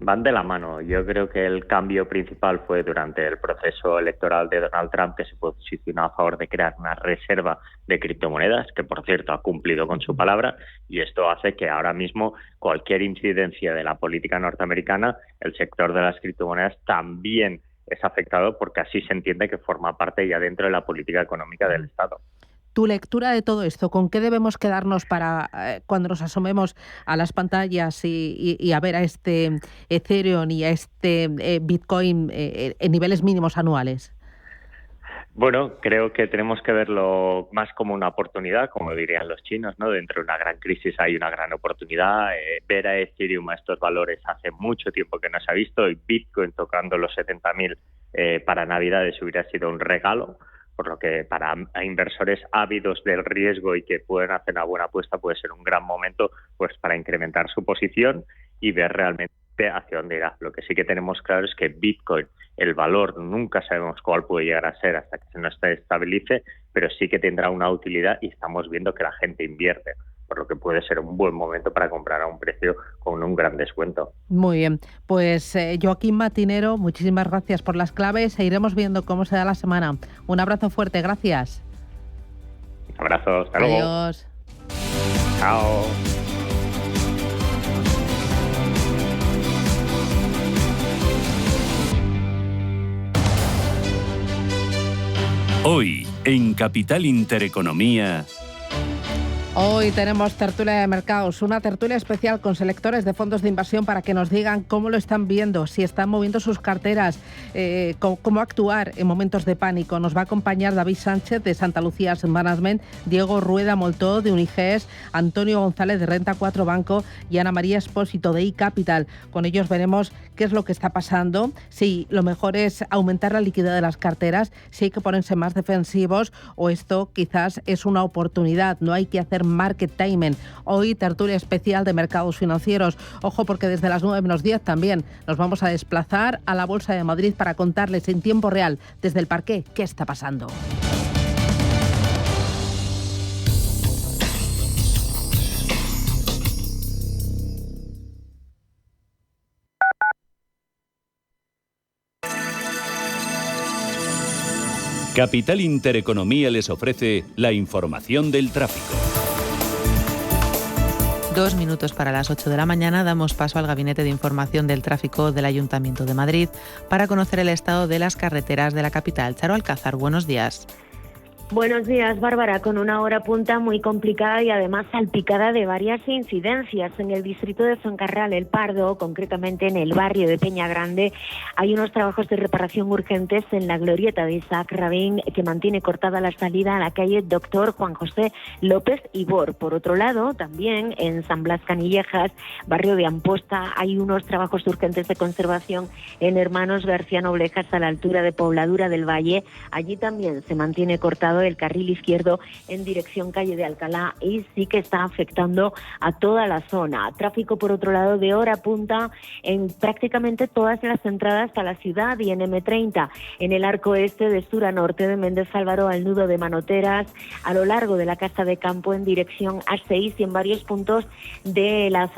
Van de la mano. Yo creo que el cambio principal fue durante el proceso electoral de Donald Trump, que se posicionó a favor de crear una reserva de criptomonedas, que por cierto ha cumplido con su palabra, y esto hace que ahora mismo cualquier incidencia de la política norteamericana, el sector de las criptomonedas también es afectado, porque así se entiende que forma parte ya dentro de la política económica del Estado. Tu lectura de todo esto, ¿con qué debemos quedarnos para cuando nos asomemos a las pantallas y a ver a este Ethereum y a este Bitcoin en niveles mínimos anuales? Bueno, creo que tenemos que verlo más como una oportunidad, como dirían los chinos, ¿no? Dentro de una gran crisis hay una gran oportunidad. Ver a Ethereum a estos valores hace mucho tiempo que no se ha visto, y Bitcoin tocando los 70.000 para Navidades hubiera sido un regalo, por lo que para inversores ávidos del riesgo y que pueden hacer una buena apuesta puede ser un gran momento pues para incrementar su posición y ver realmente hacia dónde irá. Lo que sí que tenemos claro es que Bitcoin, el valor nunca sabemos cuál puede llegar a ser hasta que se nos estabilice, pero sí que tendrá una utilidad y estamos viendo que la gente invierte, por lo que puede ser un buen momento para comprar a un precio con un gran descuento. Muy bien, pues Joaquín Matinero, muchísimas gracias por las claves e iremos viendo cómo se da la semana. Un abrazo fuerte, gracias. Un abrazo, hasta luego. Adiós. Chao. Hoy, en Capital Intereconomía... Hoy tenemos tertulia de mercados, una tertulia especial con selectores de fondos de inversión para que nos digan cómo lo están viendo, si están moviendo sus carteras, cómo actuar en momentos de pánico. Nos va a acompañar David Sánchez de Santa Lucía Asset Management, Diego Rueda Moltó de Uniges, Antonio González de Renta 4 Banco y Ana María Espósito de iCapital. Con ellos veremos qué es lo que está pasando, si lo mejor es aumentar la liquidez de las carteras, si hay que ponerse más defensivos o esto quizás es una oportunidad, no hay que hacer market timing. Hoy tertulia especial de mercados financieros. Ojo, porque desde las 9:10 también nos vamos a desplazar a la Bolsa de Madrid para contarles en tiempo real desde el parqué qué está pasando. Capital Intereconomía les ofrece la información del tráfico. 2 minutos para las 8 de la mañana damos paso al Gabinete de Información del Tráfico del Ayuntamiento de Madrid para conocer el estado de las carreteras de la capital. Charo Alcázar, buenos días. Buenos días, Bárbara, con una hora punta muy complicada y además salpicada de varias incidencias. En el distrito de Fuencarral, El Pardo, concretamente en el barrio de Peña Grande, hay unos trabajos de reparación urgentes en la glorieta de Isaac Rabin que mantiene cortada la salida a la calle Doctor Juan José López Ibor. Por otro lado, también en San Blas Canillejas, barrio de Amposta, hay unos trabajos urgentes de conservación en Hermanos García Noblejas a la altura de Pobladura del Valle. Allí también se mantiene cortado el carril izquierdo en dirección calle de Alcalá y sí que está afectando a toda la zona. Tráfico, por otro lado, de hora punta en prácticamente todas las entradas a la ciudad y en M30, en el arco este de sur a norte de Méndez Álvaro al nudo de Manoteras, a lo largo de la Casa de Campo en dirección A6 y en varios puntos de la zona